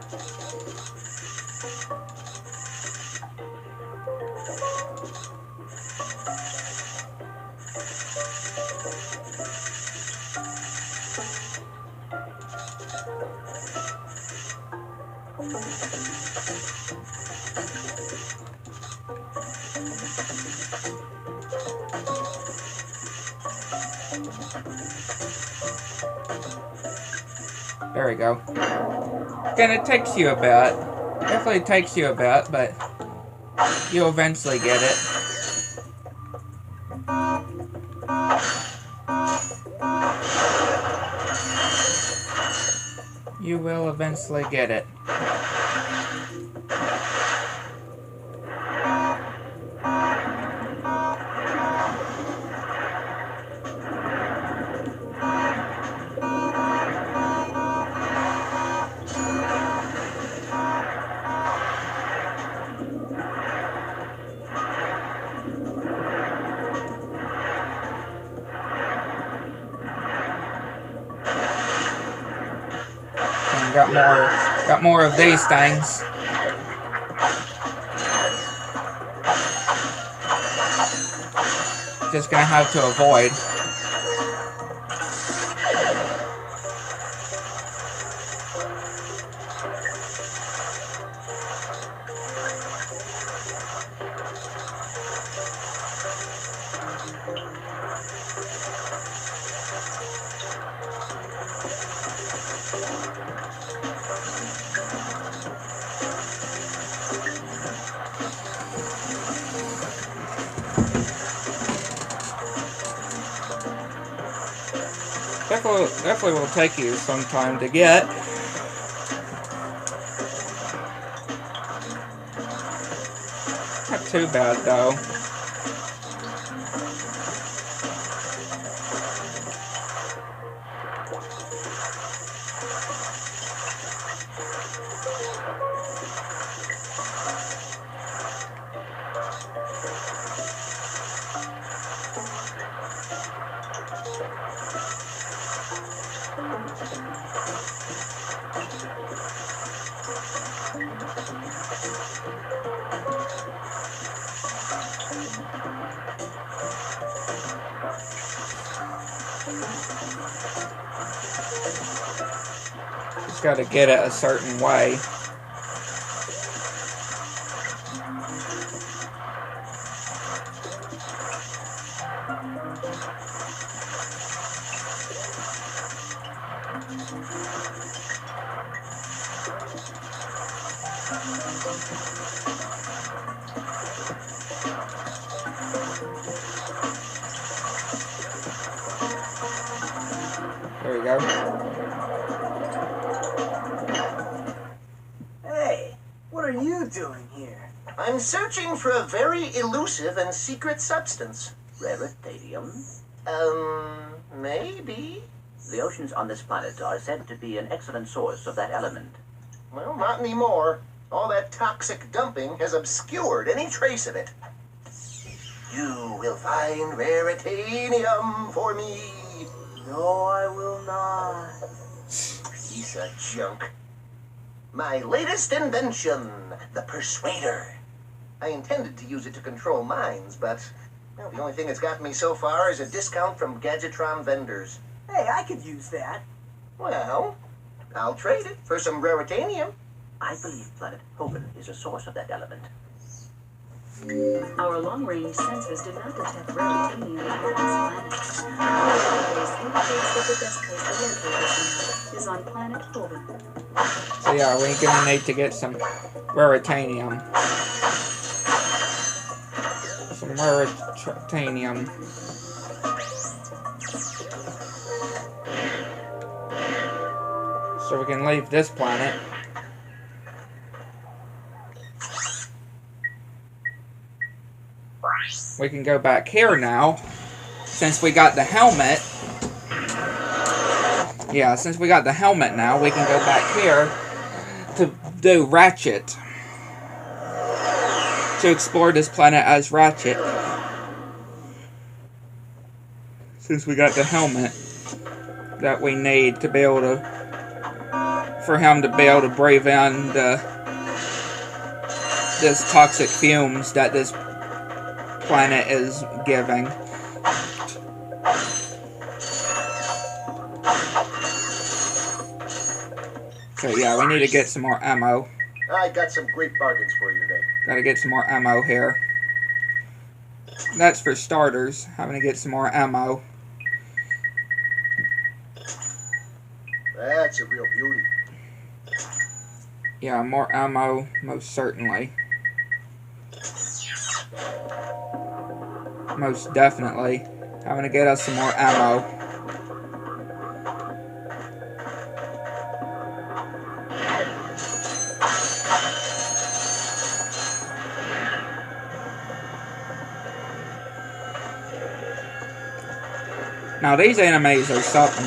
There we go. Again, it takes you a bit. Definitely takes you a bit, but you'll eventually get it. You will eventually get it. Got more of these things. Just gonna have to avoid. Definitely will take you some time to get. Not too bad though. Just gotta get it a certain way. There we go. Hey, what are you doing here? I'm searching for a very elusive and secret substance. Raritanium? Maybe? The oceans on this planet are said to be an excellent source of that element. Well, not anymore. All that toxic dumping has obscured any trace of it. You will find raritanium for me. No, I will not. Piece of junk. My latest invention, the Persuader. I intended to use it to control minds, but well, the only thing it's gotten me so far is a discount from Gadgetron vendors. Hey, I could use that. Well, I'll trade it for some raritanium. I believe planet Hogan is a source of that element. Our long-range sensors do not detect raritanium on this planet. Our database indicates that the best place to locate this now is on planet Hogan. So yeah, we're gonna need to get some raritanium. Some raritanium. So we can leave this planet. We can go back here now, since we got the helmet. Yeah, since we got the helmet now, we can go back here to do Ratchet. To explore this planet as Ratchet. Since we got the helmet that we need to be able to, for him to be able to breathe in this toxic fumes that this planet is giving. So yeah, we need to get some more ammo. I got some great bargains for you today. Gotta get some more ammo here. That's for starters, having to get some more ammo. That's a real beauty. Yeah, more ammo, most certainly. Most definitely. Having to get us some more ammo. Now these enemies are something.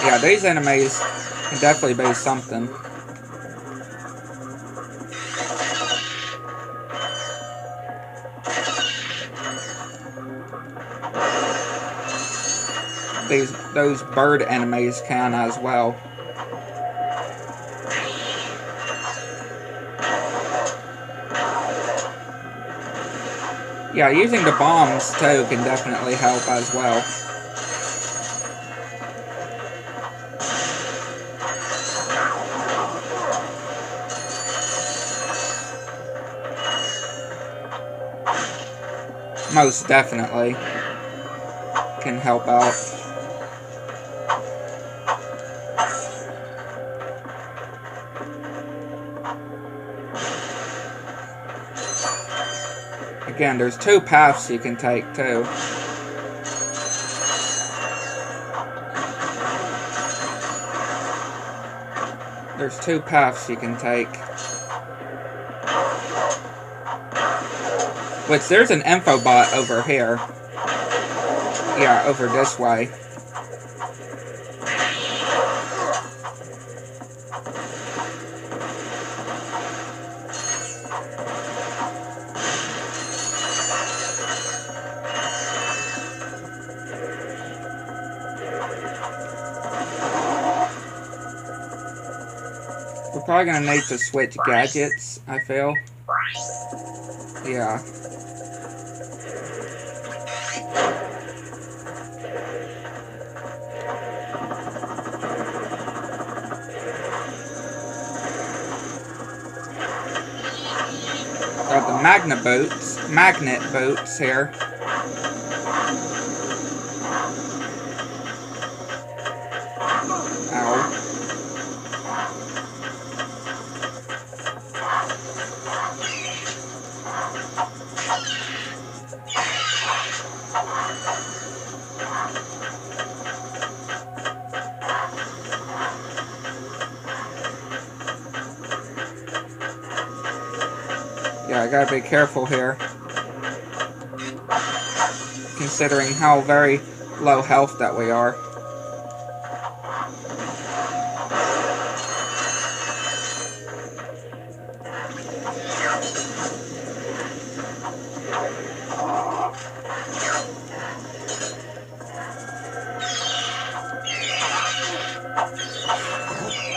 Yeah, these enemies can definitely be something. Those bird enemies can as well. Yeah, using the bombs too can definitely help as well. Most definitely can help out. Again, there's two paths you can take too. There's two paths you can take. Which, there's an infobot over here. Yeah, over this way. We're probably gonna need to switch gadgets, I feel. Yeah. Got the magnet boots here. Ow. Yeah, I gotta be careful here, considering how very low health that we are.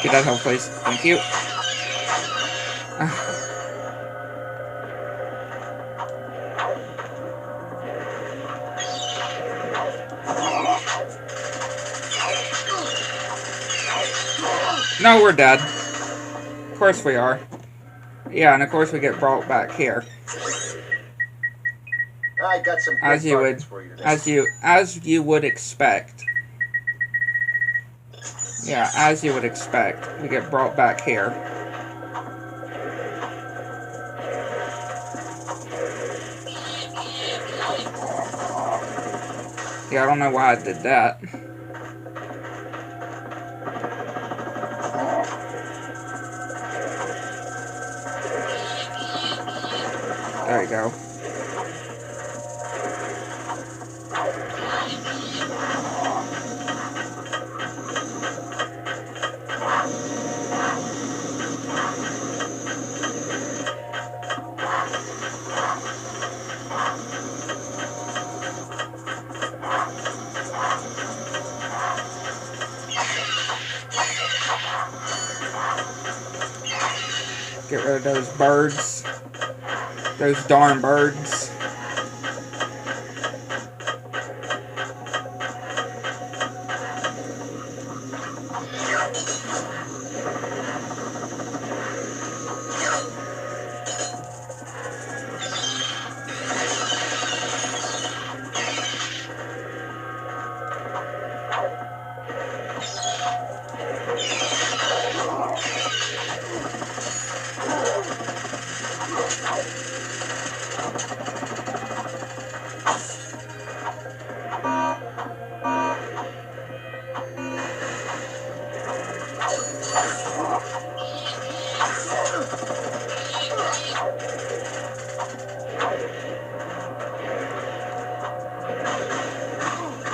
Get that health, please. Thank you. No, we're dead. Of course we are. Yeah, and of course we get brought back here. I got some As you would, for you today. as you would expect. Yeah, as you would expect, we get brought back here. Yeah, I don't know why I did that. There you go. Get rid of those birds. Those darn birds.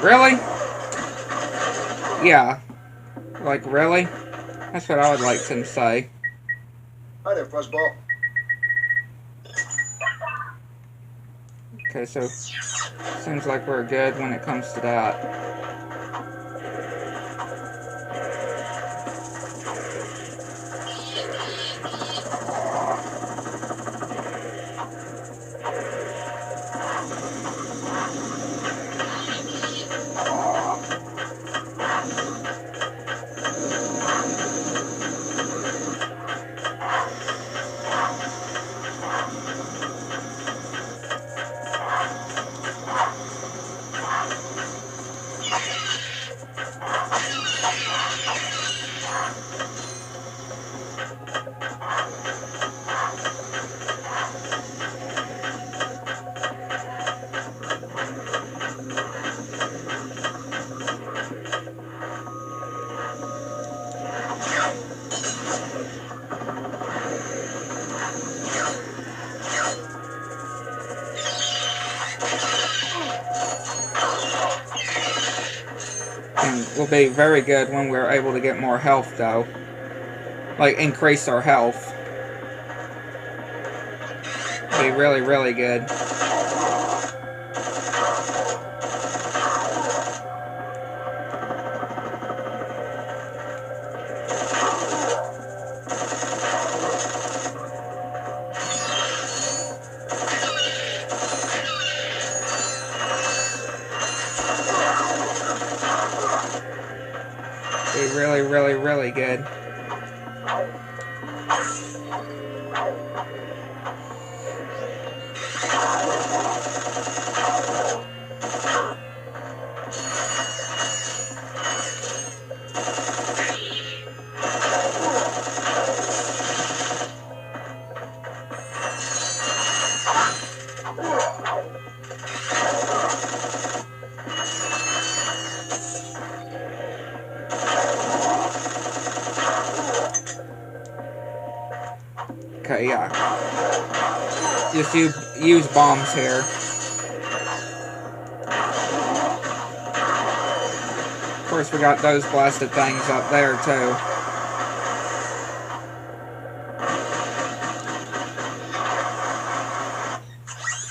Really? Yeah. Like, really? That's what I would like to say. Hi there, Fuzzball. Okay, so seems like we're good when it comes to that. And will be very good when we're able to get more health, though. Like, increase our health. Be really, really good. Be really, really, really good. Okay, yeah. Just use bombs here. Of course, we got those blasted things up there, too.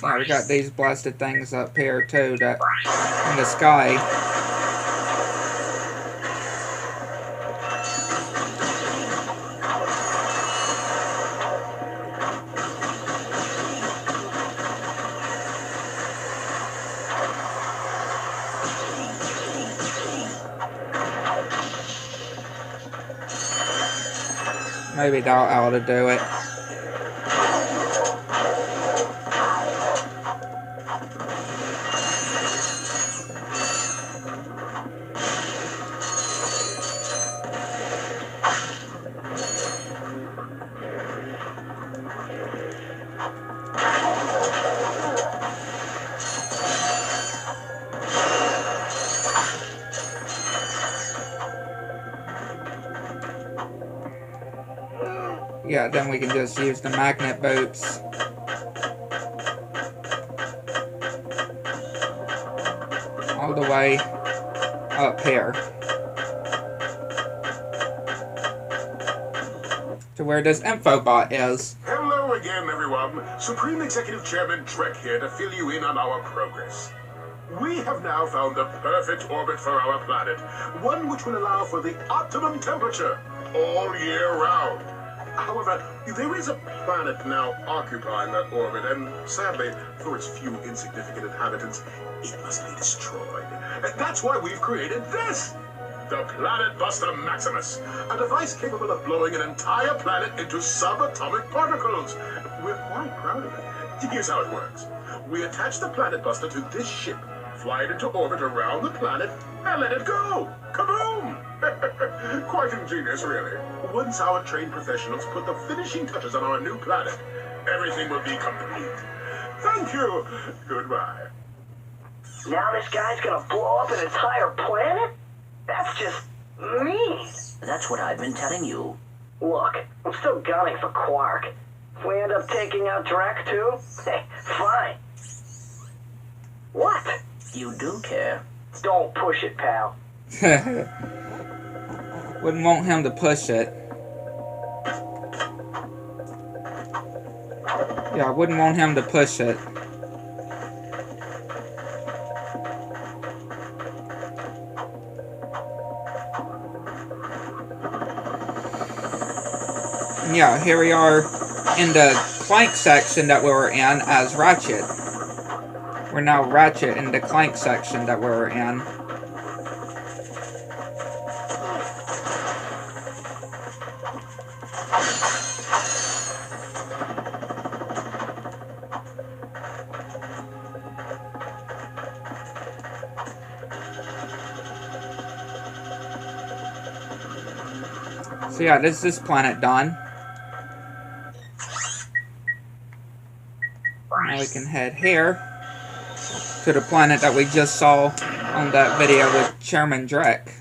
Yeah, we got these blasted things up here, too, that in the sky. Maybe that ought to do it. Yeah, then we can just use the magnet boots. All the way up here. To where this infobot is. Hello again, everyone. Supreme Executive Chairman Trek here to fill you in on our progress. We have now found the perfect orbit for our planet, one which will allow for the optimum temperature all year round. However, there is a planet now occupying that orbit, and sadly, for its few insignificant inhabitants, it must be destroyed. And that's why we've created this! The Planet Buster Maximus, a device capable of blowing an entire planet into subatomic particles. We're quite proud of it. Here's how it works. We attach the Planet Buster to this ship, fly it into orbit around the planet, and let it go! Kaboom! Quite ingenious, really. Once our trained professionals put the finishing touches on our new planet, everything will be complete. Thank you. Goodbye. Now this guy's gonna blow up an entire planet? That's just mean. That's what I've been telling you. Look, I'm still gunning for Qwark. If we end up taking out Drek too, hey, fine. What? You do care. Don't push it, pal. Wouldn't want him to push it. Yeah, I wouldn't want him to push it. And yeah, here we are in the Clank section that we were in as Ratchet. We're now Ratchet in the Clank section that we were in. So yeah, this is this planet done. Now we can head here to the planet that we just saw on that video with Chairman Drek.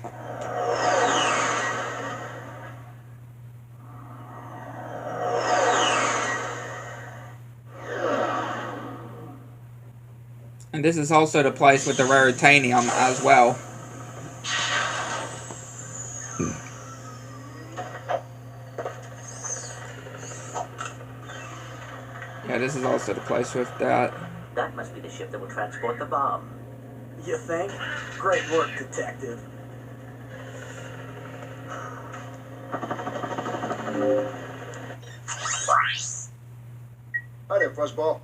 And this is also the place with the raritanium as well. Yeah, this is also the place with that. That must be the ship that will transport the bomb. You think? Great work, detective. Hi there, Fuzzball.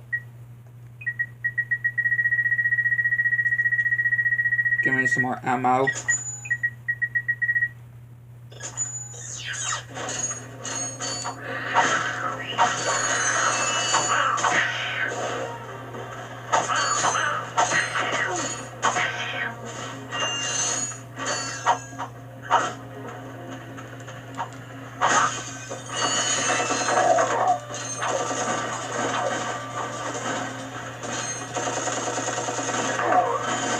Give me some more ammo.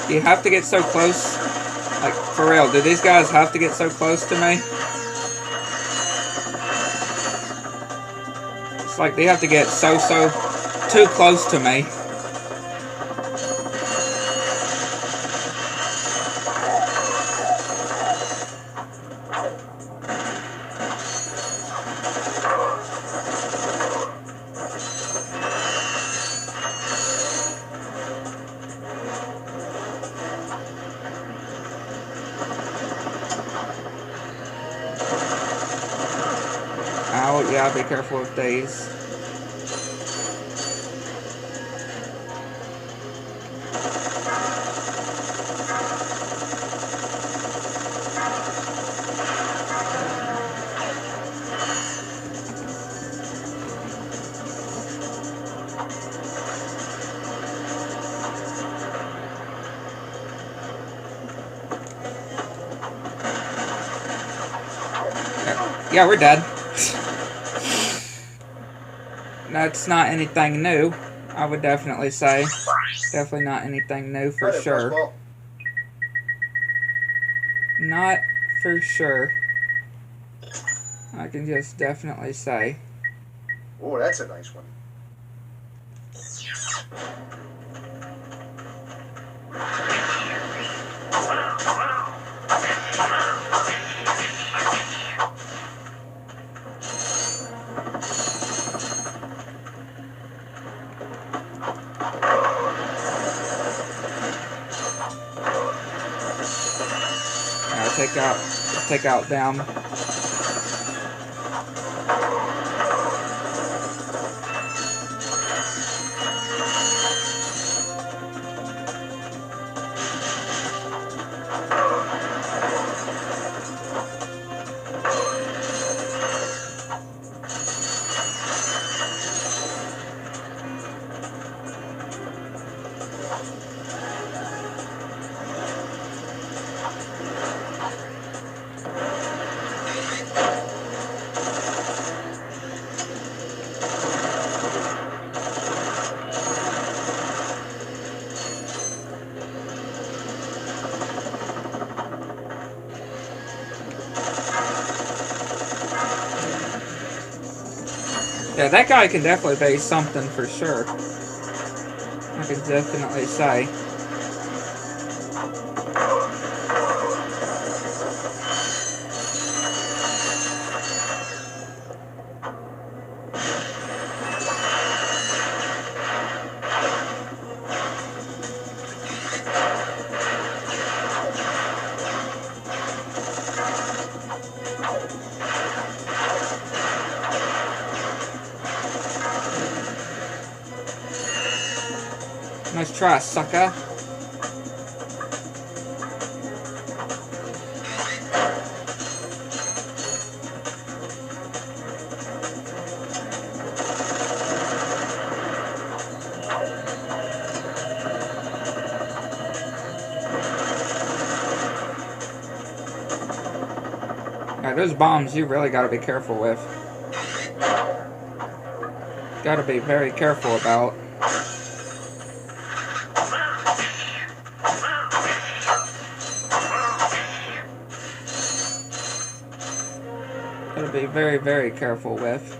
You have to get so close? Like, for real, do these guys have to get so close to me? It's like they have to get too close to me. Oh, yeah, be careful with these. Yeah, we're dead. That's not anything new, I would definitely say. Definitely not anything new for sure. Not for sure. I can just definitely say. Oh, that's a nice one. Take out them. Yeah, that guy can definitely be something for sure. I can definitely say. Nice try, sucker. Yeah, those bombs you really gotta be careful with. Gotta be very careful about. Gotta be very, very careful with.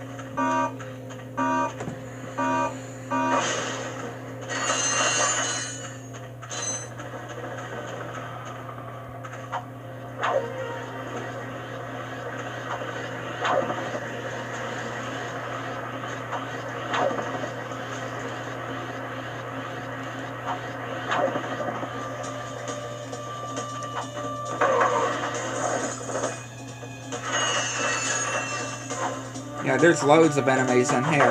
Yeah, there's loads of enemies in here.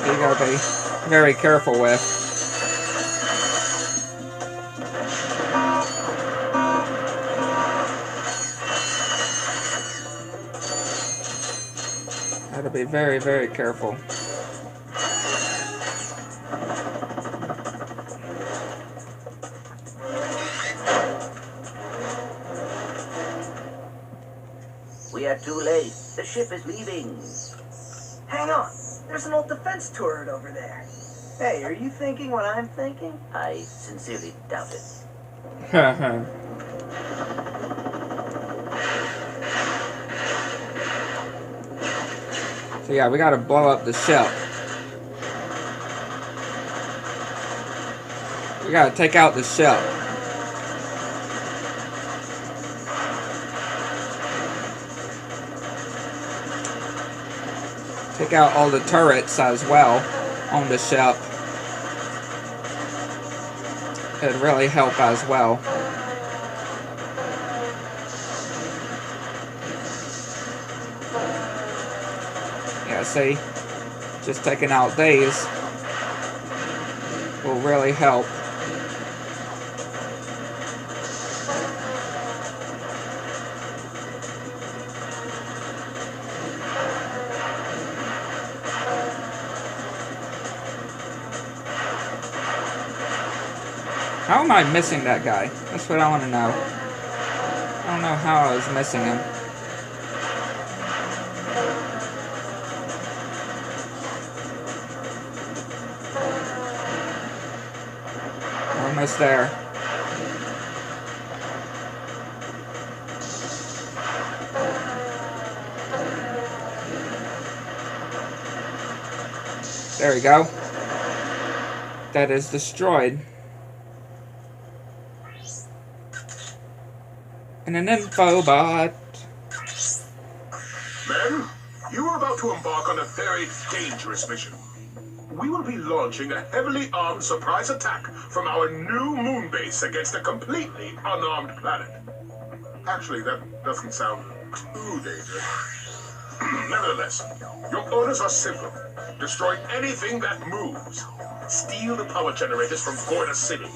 You gotta be very careful with. Gotta be very, very careful. We are too late. The ship is leaving. Hang on. There's an old defense turret over there. Hey, are you thinking what I'm thinking? I sincerely doubt it. So yeah, we gotta blow up the ship. We gotta take out the ship. Take out all the turrets as well on the ship. It'd really help as well. Yeah, see? Just taking out these will really help. How am I missing that guy? That's what I want to know. I don't know how I was missing him. We're almost there. There we go. That is destroyed. And an infobot. Men, you are about to embark on a very dangerous mission. We will be launching a heavily armed surprise attack from our new moon base against a completely unarmed planet. Actually, that doesn't sound too dangerous. Nevertheless, your orders are simple. Destroy anything that moves. Steal the power generators from Border City.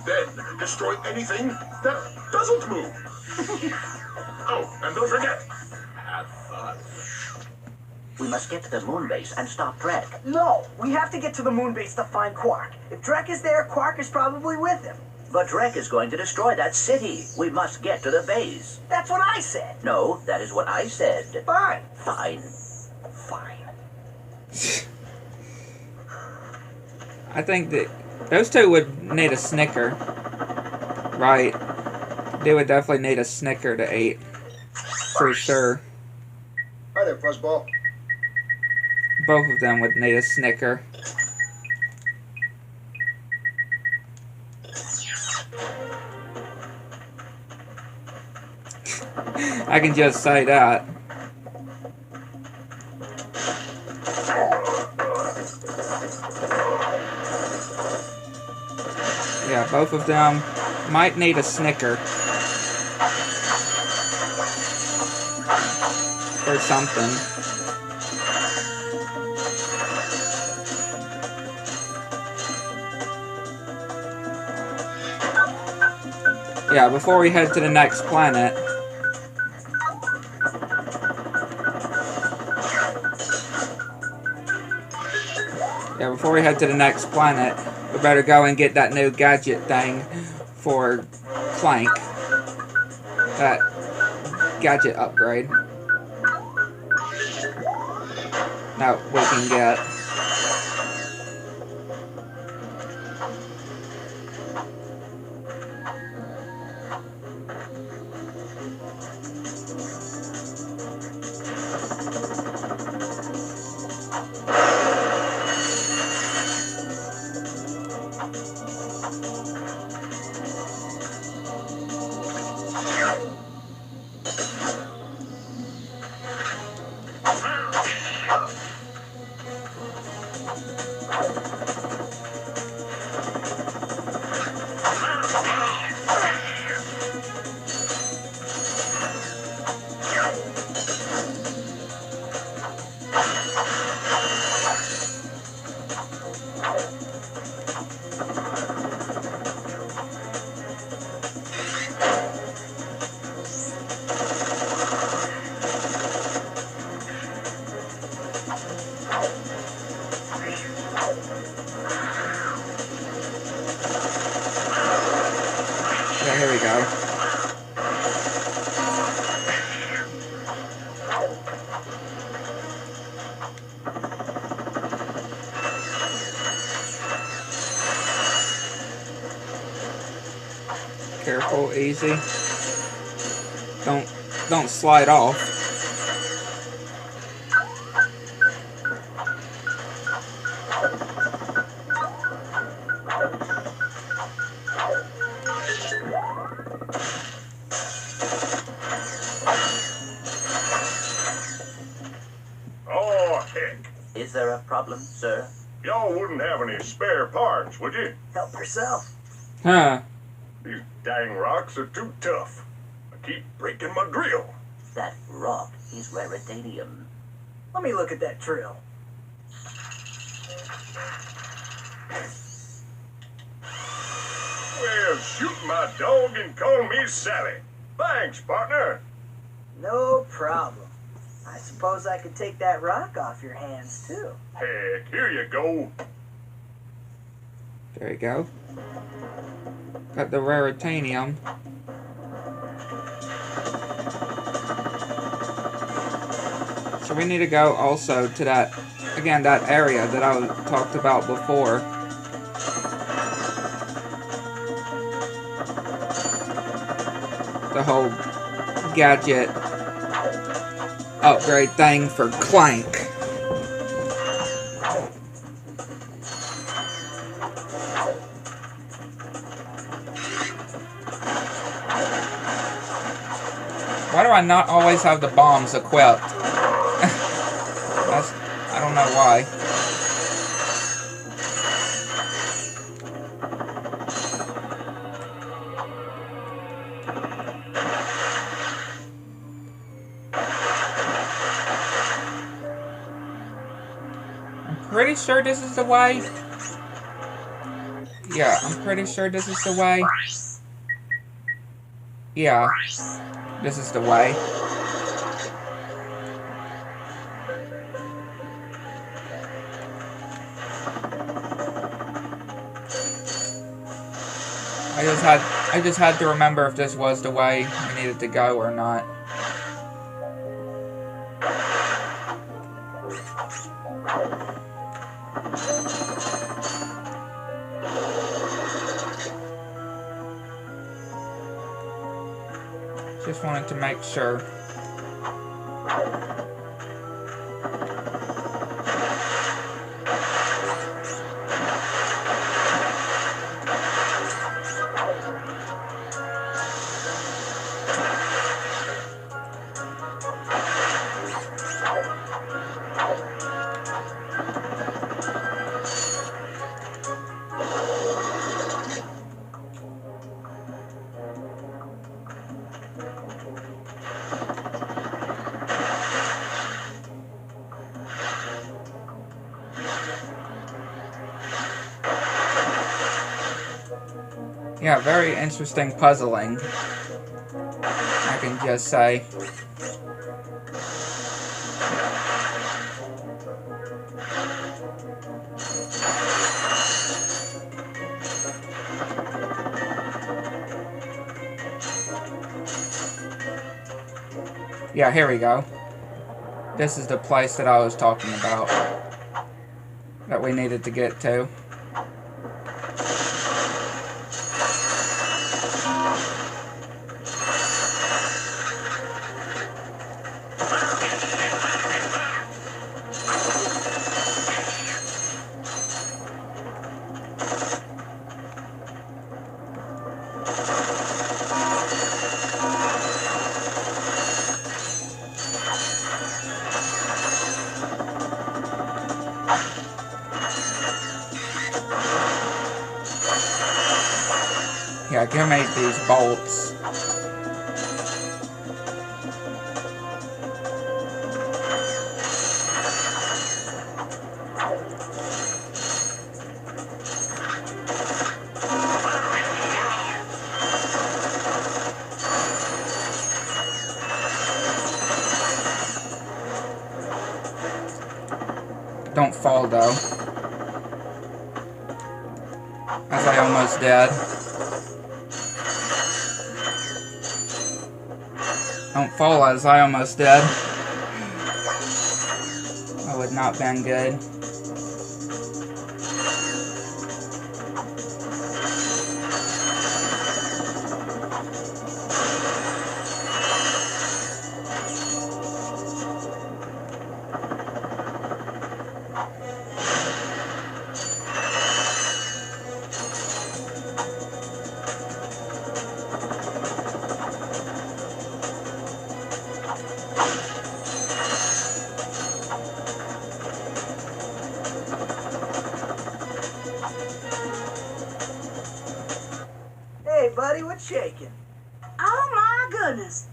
Then destroy anything that doesn't move. Oh, and don't forget, have fun. We must get to the moon base and stop Drek. No, we have to get to the moon base to find Qwark. If Drek is there, Qwark is probably with him. But Drek is going to destroy that city. We must get to the base. That's what I said. No, that is what I said. Fine. Fine. Fine. I think that those two would need a Snicker. Right. They would definitely need a Snicker to eat. For sure. Hi there, Fuzzball. Both of them would need a Snicker. I can just say that. Yeah, both of them might need a Snicker. Or something. Yeah, before we head to the next planet. Yeah, before we head to the next planet, we better go and get that new gadget thing for Clank. That gadget upgrade. That we can get. Yeah, here we go. Careful, easy. Don't slide off. Oh, heck. Is there a problem, sir? Y'all wouldn't have any spare parts, would you? Help yourself. Huh. These dang rocks are too tough. I keep breaking my drill. That rock is raridanium. Let me look at that drill. Well, shoot my dog and call me Sally. Thanks, partner. No problem. I suppose I could take that rock off your hands, too. Heck, here you go. There you go. Got the raritanium. So we need to go also to that, again, that area that I talked about before. The whole gadget upgrade thing for Clank. Why do I not always have the bombs equipped? I don't know why. I'm pretty sure this is the way. Yeah, I'm pretty sure this is the way. Yeah, this is the way. I just had to remember if this was the way we needed to go or not. Just wanted to make sure. Yeah, very interesting puzzling, I can just say. Yeah, here we go. This is the place that I was talking about, that we needed to get to. Yeah, give me these bolts. Don't fall though. As I almost did. Don't fall as I almost did. That would not have been good. Hey, buddy, what's shaking? Oh my goodness.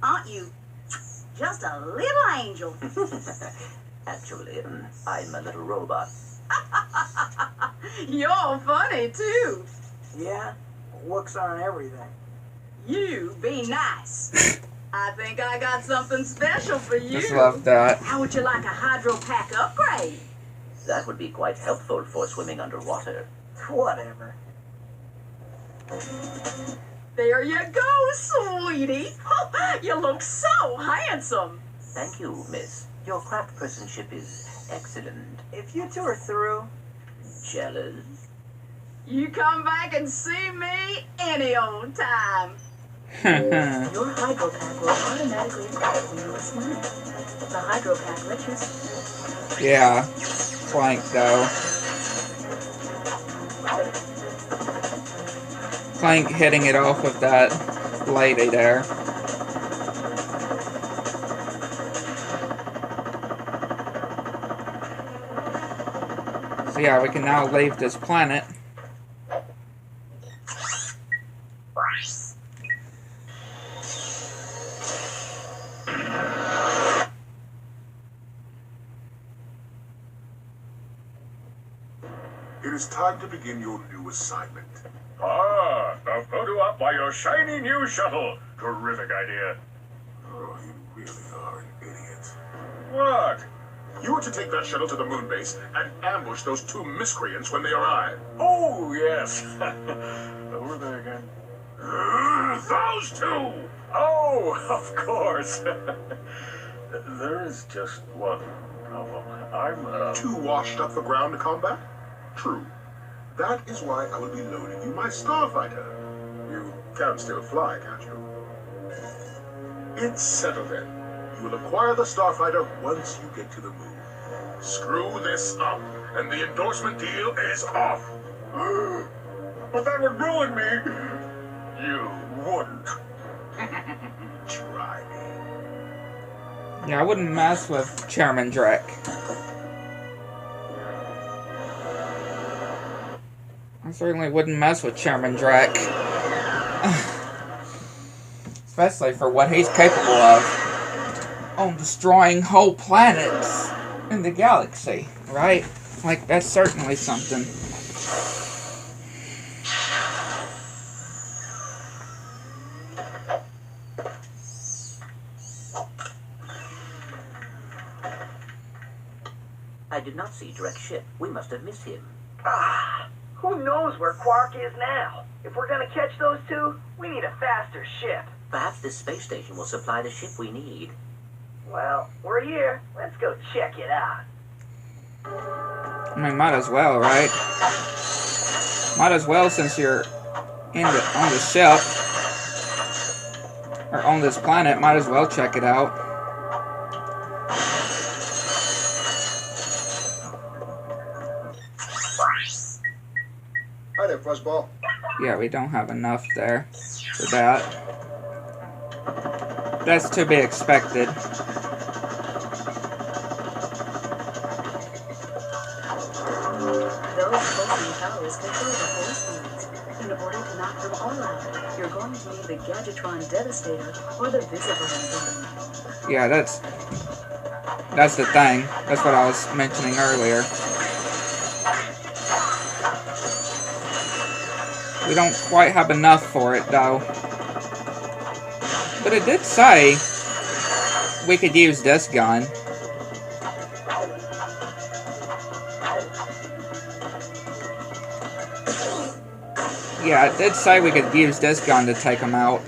Aren't you just a little angel? Actually, I'm a little robot. You're funny too. Yeah? Looks aren't everything. You be nice. I think I got something special for you. Just love that. How would you like a hydro pack upgrade? That would be quite helpful for swimming underwater. Whatever. There you go, sweetie. You look so handsome. Thank you, miss. Your craftspersonship is excellent. If you two are through, Jealous? You come back and see me any old time. Your hydro pack will automatically equip when you swim. The hydro pack lets you... Yeah. Clank though. Clank hitting it off with that lady there. So yeah, we can now leave this planet. It is time to begin your new assignment. Ah, a photo op by your shiny new shuttle. Terrific idea. Oh, you really are an idiot. What? You are to take that shuttle to the moon base and ambush those two miscreants when they arrive. Oh, yes. Who are they again? Those two! Oh, of course. There is just one problem. I'm, Too washed up for ground combat? True. That is why I will be loading you my starfighter. You can still fly, can't you? It's settled then. You will acquire the starfighter once you get to the moon. Screw this up, and the endorsement deal is off. But that would ruin me. You wouldn't. Try me. Yeah, I wouldn't mess with Chairman Drek. I certainly wouldn't mess with Chairman Drek. Especially for what he's capable of. On destroying whole planets in the galaxy, right? Like, that's certainly something. did not see Drek's ship. We must have missed him. Ah, who knows where Qwark is now? If we're gonna catch those two, we need a faster ship. Perhaps this space station will supply the ship we need. Well, we're here. Let's go check it out. I mean, might as well, right? Might as well, since you're on the ship, or on this planet, might as well check it out. Hi there, Fuzzball. Yeah, we don't have enough there for that. That's to be expected. Those pulsing towers control the force lines. In order to knock them all out, you're going to need the Gadgetron Devastator or the Visible Beam. Yeah, that's the thing. That's what I was mentioning earlier. We don't quite have enough for it, though. But it did say we could use this gun. Yeah, it did say we could use this gun to take them out.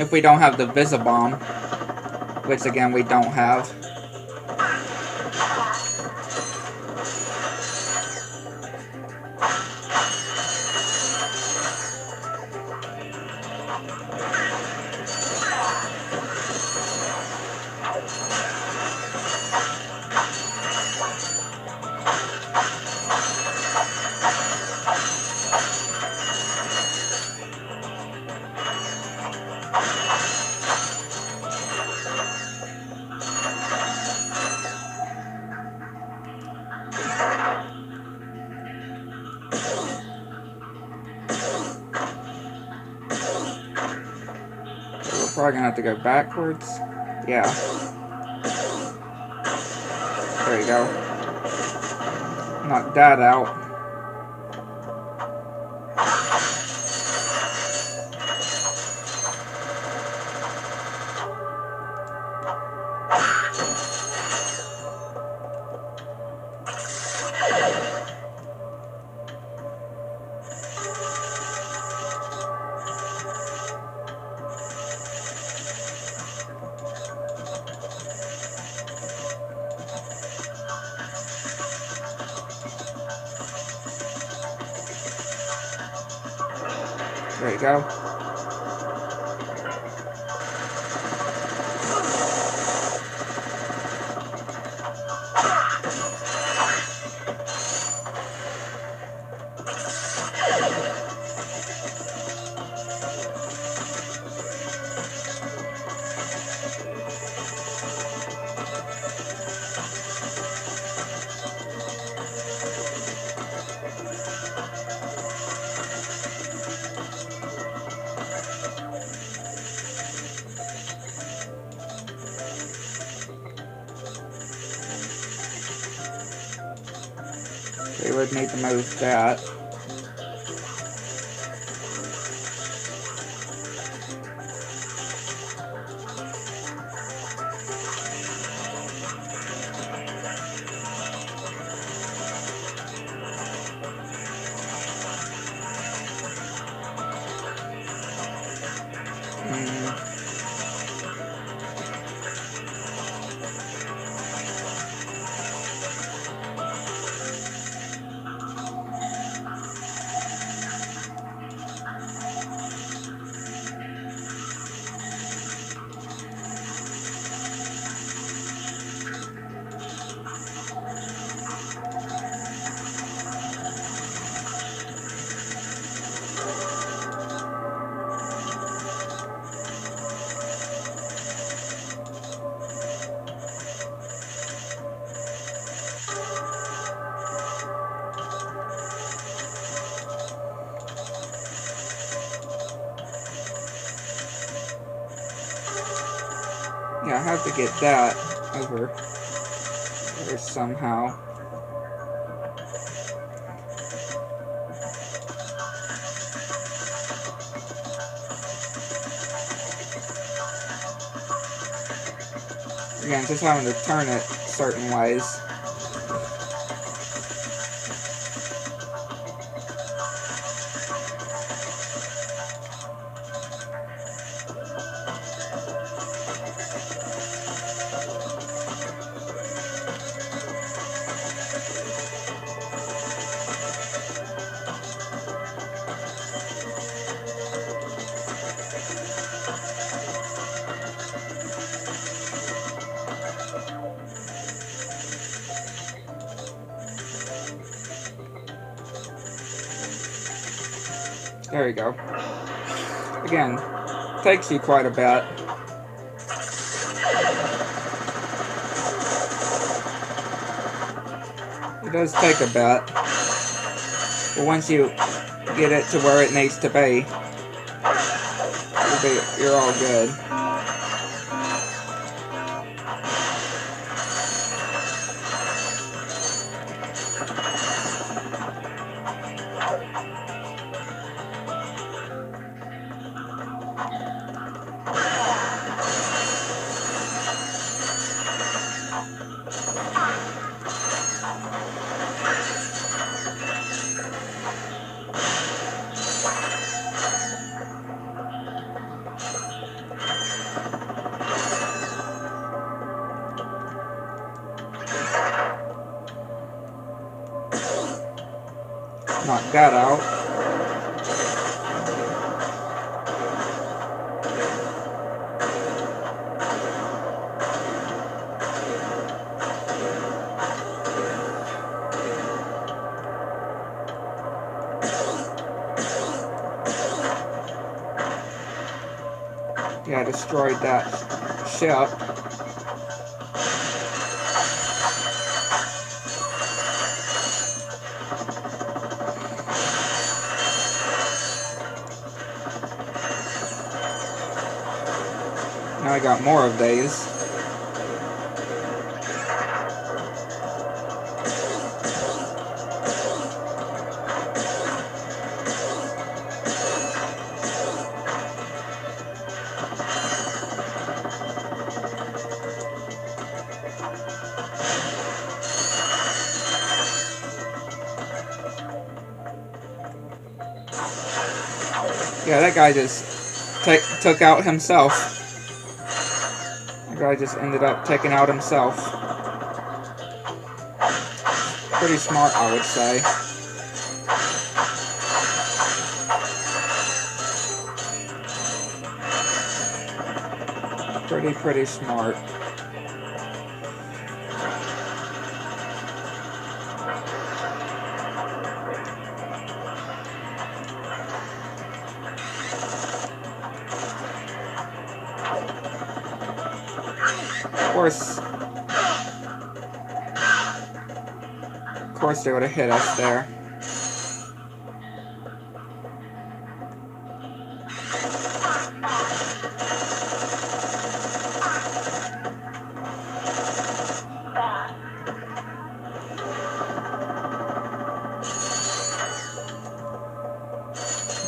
If we don't have the Visibomb. Which, again, we don't have. Probably gonna have to go backwards. Yeah. There you go. Knock that out. There you go. We would need to move that. Yeah, I have to get that over there somehow. Again, just having to turn it certain ways. There you go. Again, takes you quite a bit. It does take a bit. But once you get it to where it needs to be, you're all good. Knock that out. Yeah, I destroyed that ship. Now I got more of these. Yeah, that guy just took out himself. That guy just ended up taking out himself. Pretty smart, I would say. Pretty smart. Of course they would have hit us there.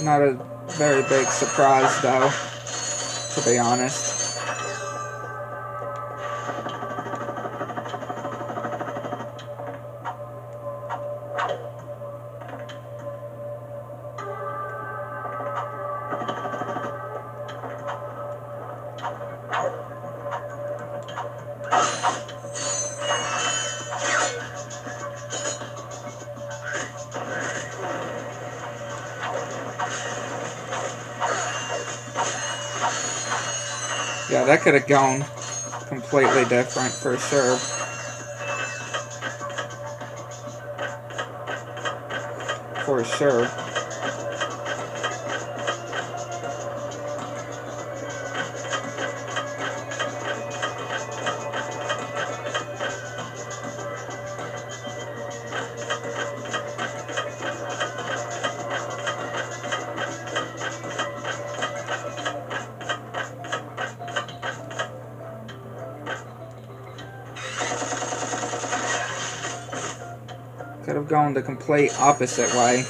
Not a very big surprise though, to be honest. Yeah, that could have gone completely different for sure. For sure. Could have gone the complete opposite way.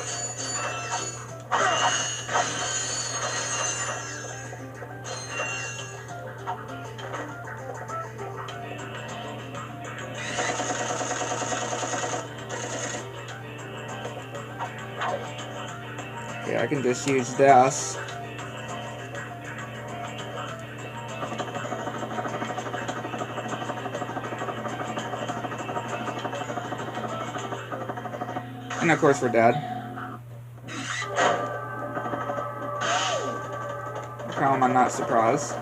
Okay, I can just use this. And of course we're dead. How am I not surprised?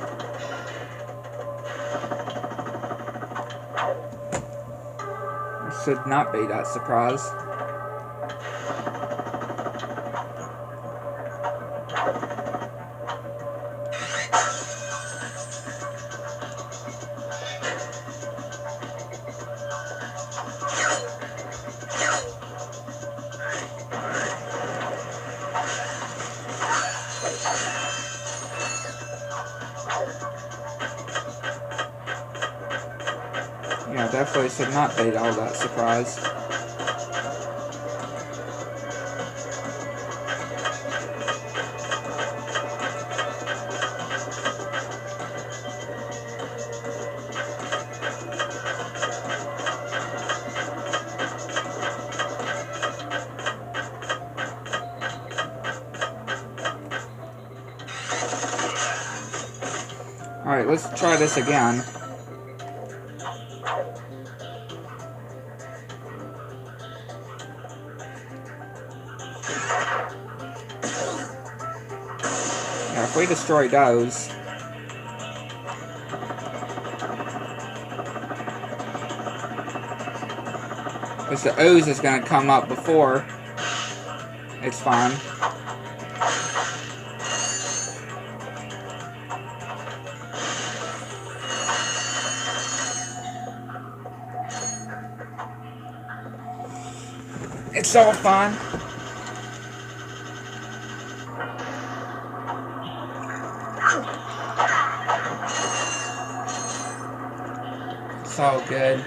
I should not be that surprised. Yeah, definitely should not be all that surprised. Alright, let's try this again. Yeah, if we destroy those... Because the ooze is going to come up before it's fine. It's all fine. It's all good.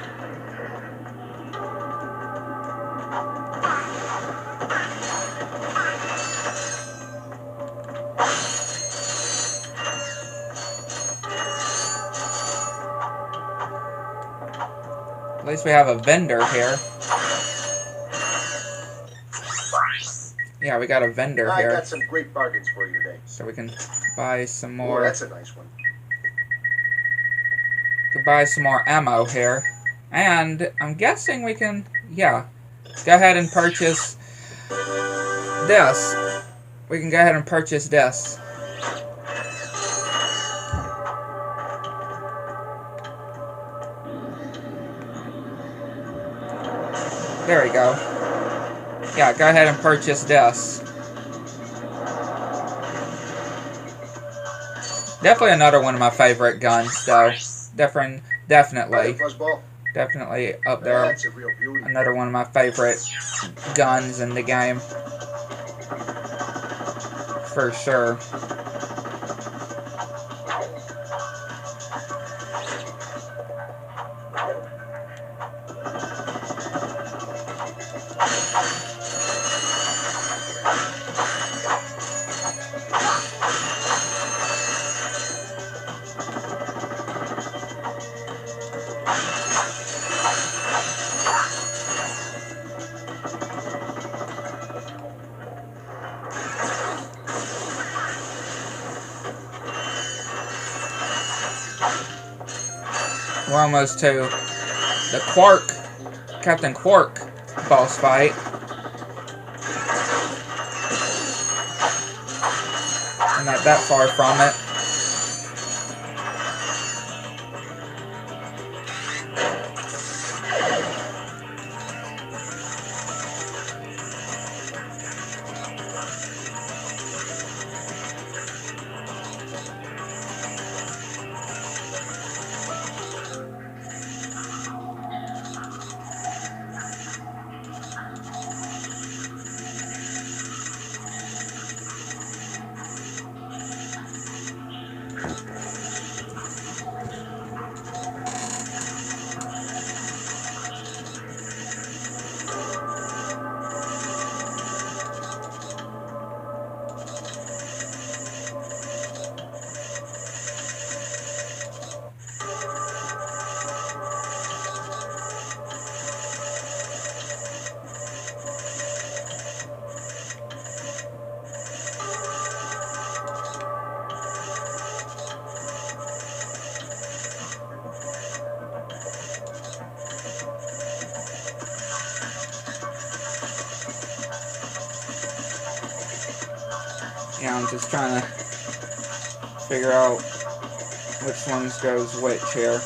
At least we have a vendor here. Yeah, we got a vendor here. I got some great bargains for you today. So we can buy some more. Oh, that's a nice one. Could buy some more ammo here. And I'm guessing we can, yeah, go ahead and purchase this. We can go ahead and purchase this. There we go. Yeah, go ahead and purchase this. Definitely another one of my favorite guns, though. Definitely up there. That's a real beauty. Another one of my favorite guns in the game. For sure. We're almost to the Qwark, Captain Qwark boss fight. I'm not that far from it. Yeah, I'm just trying to figure out which ones goes which here.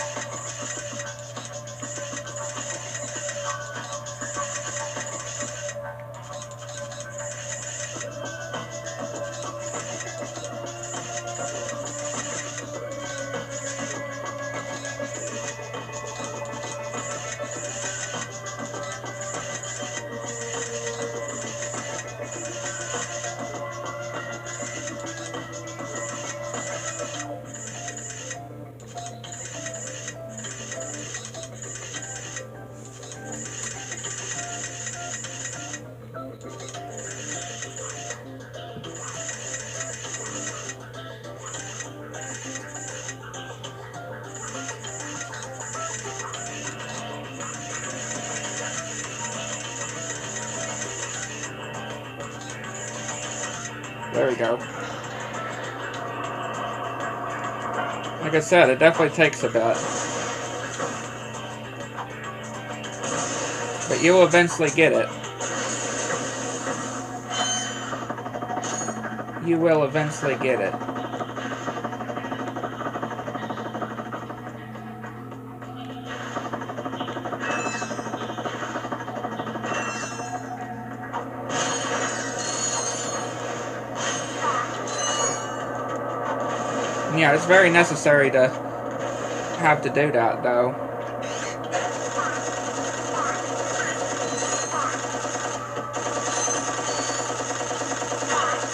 There we go. Like I said, it definitely takes a bit. But you'll eventually get it. You will eventually get it. Yeah, it's very necessary to have to do that, though.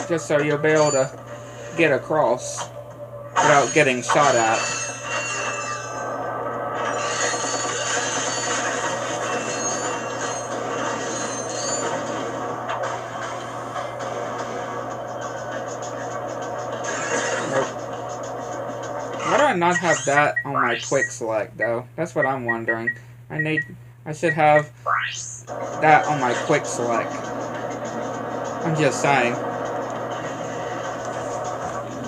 Just so you'll be able to get across without getting shot at. Why do I not have that on my quick select, though? That's what I'm wondering. I should have that on my quick select. I'm just saying.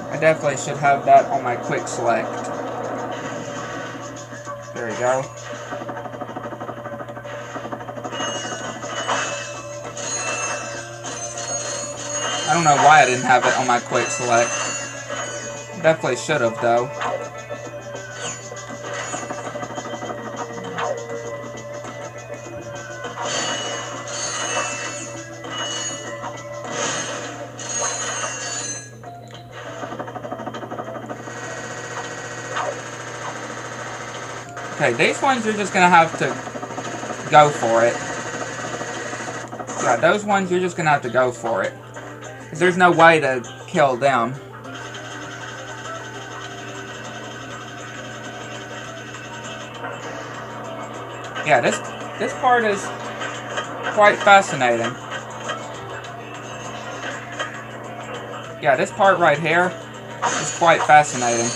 I definitely should have that on my quick select. There we go. I don't know why I didn't have it on my quick select. Definitely should have, though. Okay, these ones you're just gonna have to go for it. Yeah, those ones you're just gonna have to go for it. 'Cause there's no way to kill them. Yeah, this part is quite fascinating. Yeah, this part right here is quite fascinating.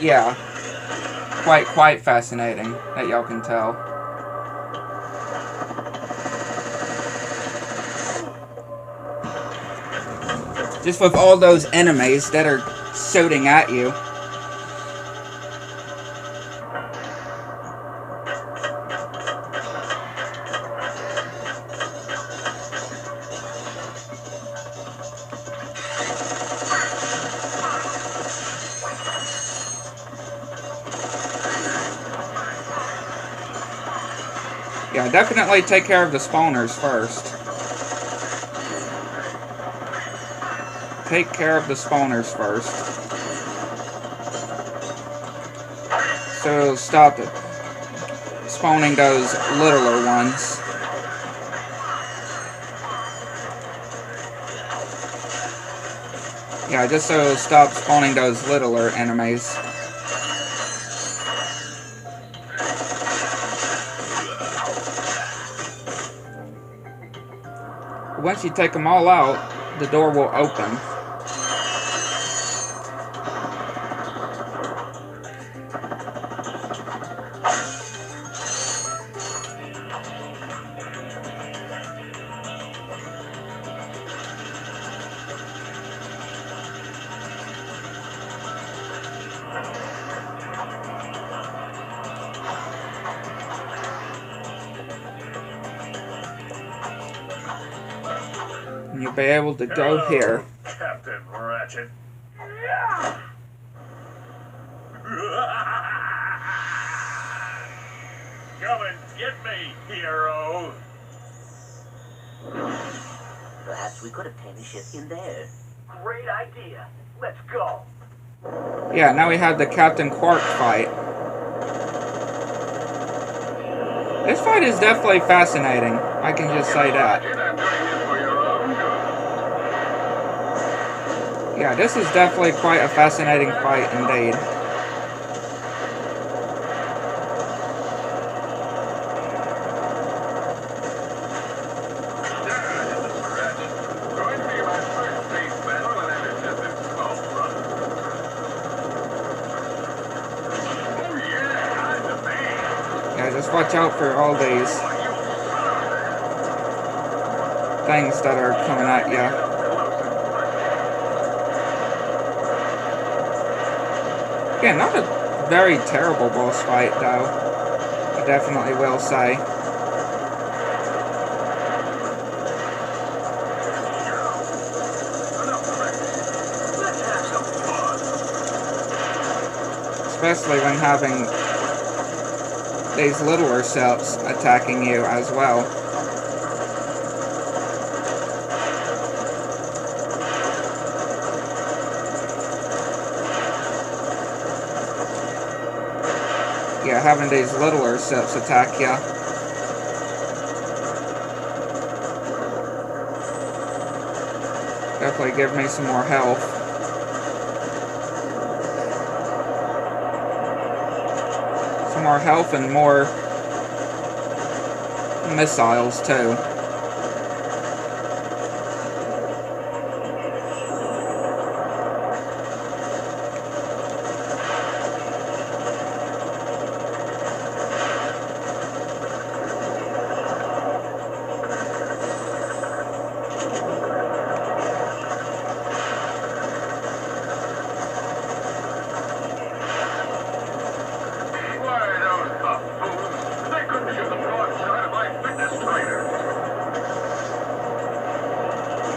Yeah, quite fascinating, that y'all can tell. Just with all those enemies that are shooting at you. Yeah, definitely take care of the spawners first. Take care of the spawners first. So stop spawning those littler ones. Yeah, just so stop spawning those littler enemies. Once you take them all out, the door will open. be able to go here. Captain Ratchet. Come and get me, hero. Perhaps we could obtain a ship in there. Great idea. Let's go. Yeah, now we have the Captain Qwark fight. This fight is definitely fascinating. I can just say that. Yeah, this is definitely quite a fascinating fight indeed. Yeah, just watch out for all these things that are coming at you. Again, not a very terrible boss fight, though. I definitely will say. Especially when having these littler selves attacking you as well. Yeah, having these littler selves attack you. Definitely give me some more health. More health and more missiles too.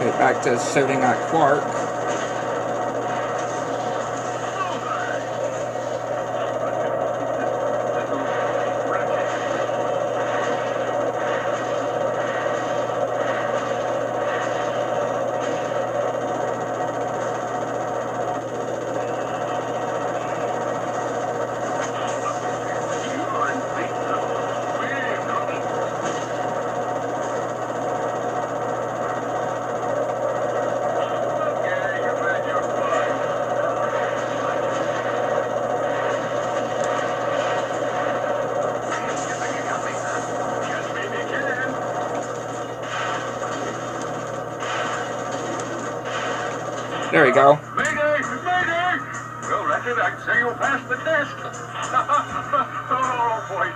Okay, back to shooting at Qwark. There we go. Mayday! Mayday! Well, Ratchet, I'd say you passed the test. Oh, boy.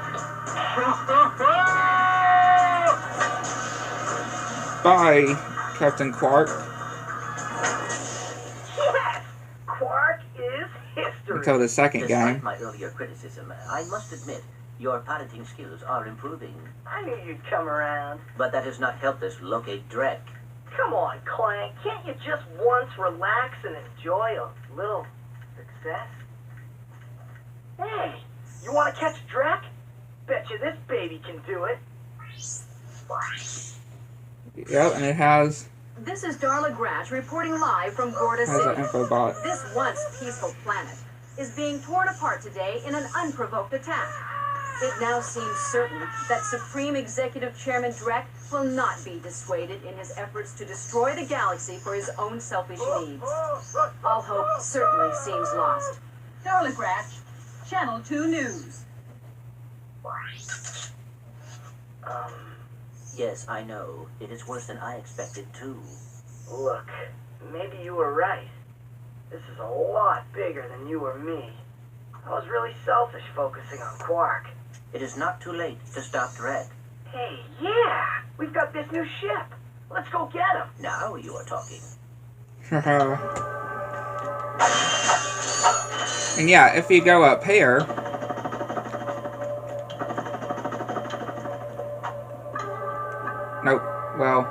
Bye, Captain Qwark. Yes! Qwark is history. Until the second Despite game. my earlier criticism, I must admit, your piloting skills are improving. I knew you'd come around. But that has not helped us locate Drek. Come on, Clank. Can't you just once relax and enjoy a little success? Hey, you want to catch Drek? Betcha this baby can do it. Yep, and it has This is Darla Gratch reporting live from Gorda an City. info bot. This once peaceful planet is being torn apart today in an unprovoked attack. It now seems certain that Supreme Executive Chairman Drek will not be dissuaded in his efforts to destroy the galaxy for his own selfish needs. All hope certainly seems lost. Darla Gratch, Channel 2 News. Yes, I know. It is worse than I expected, too. Look, maybe you were right. This is a lot bigger than you or me. I was really selfish focusing on Qwark. It is not too late to stop Drek. Hey, yeah! We've got this new ship. Let's go get him. Now you are talking. And yeah, if you go up here, nope, well,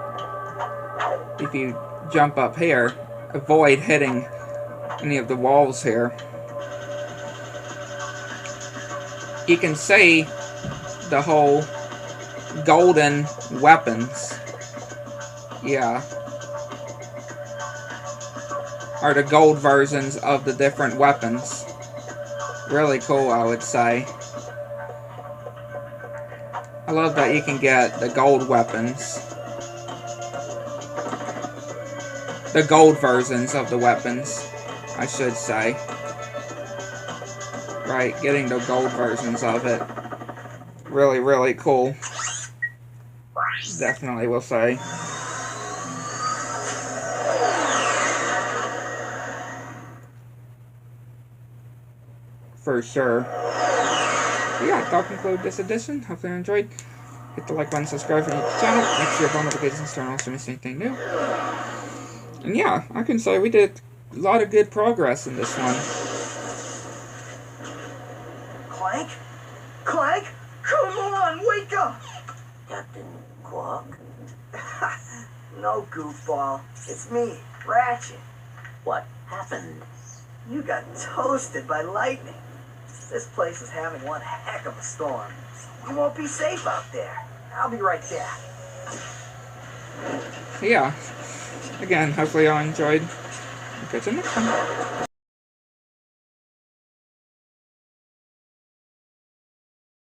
if you jump up here, avoid hitting any of the walls here. You can see the whole golden weapons. Yeah. Are the gold versions of the different weapons. Really cool, I would say. I love that you can get the gold weapons. The gold versions of the weapons, I should say. Right, getting the gold versions of it. Really, really cool. Definitely will say. For sure. But yeah, that'll conclude this edition. Hopefully you enjoyed. Hit the like button, subscribe if you're new to the channel. Make sure your bell notifications turn on so you miss anything new. And yeah, I can say we did a lot of good progress in this one. Clank? Clank? Come on, wake up! Captain Qwark? No, goofball. It's me, Ratchet. What happened? You got toasted by lightning. This place is having one heck of a storm. You won't be safe out there. I'll be right back. Yeah. Again, hopefully y'all enjoyed. Catch you next time.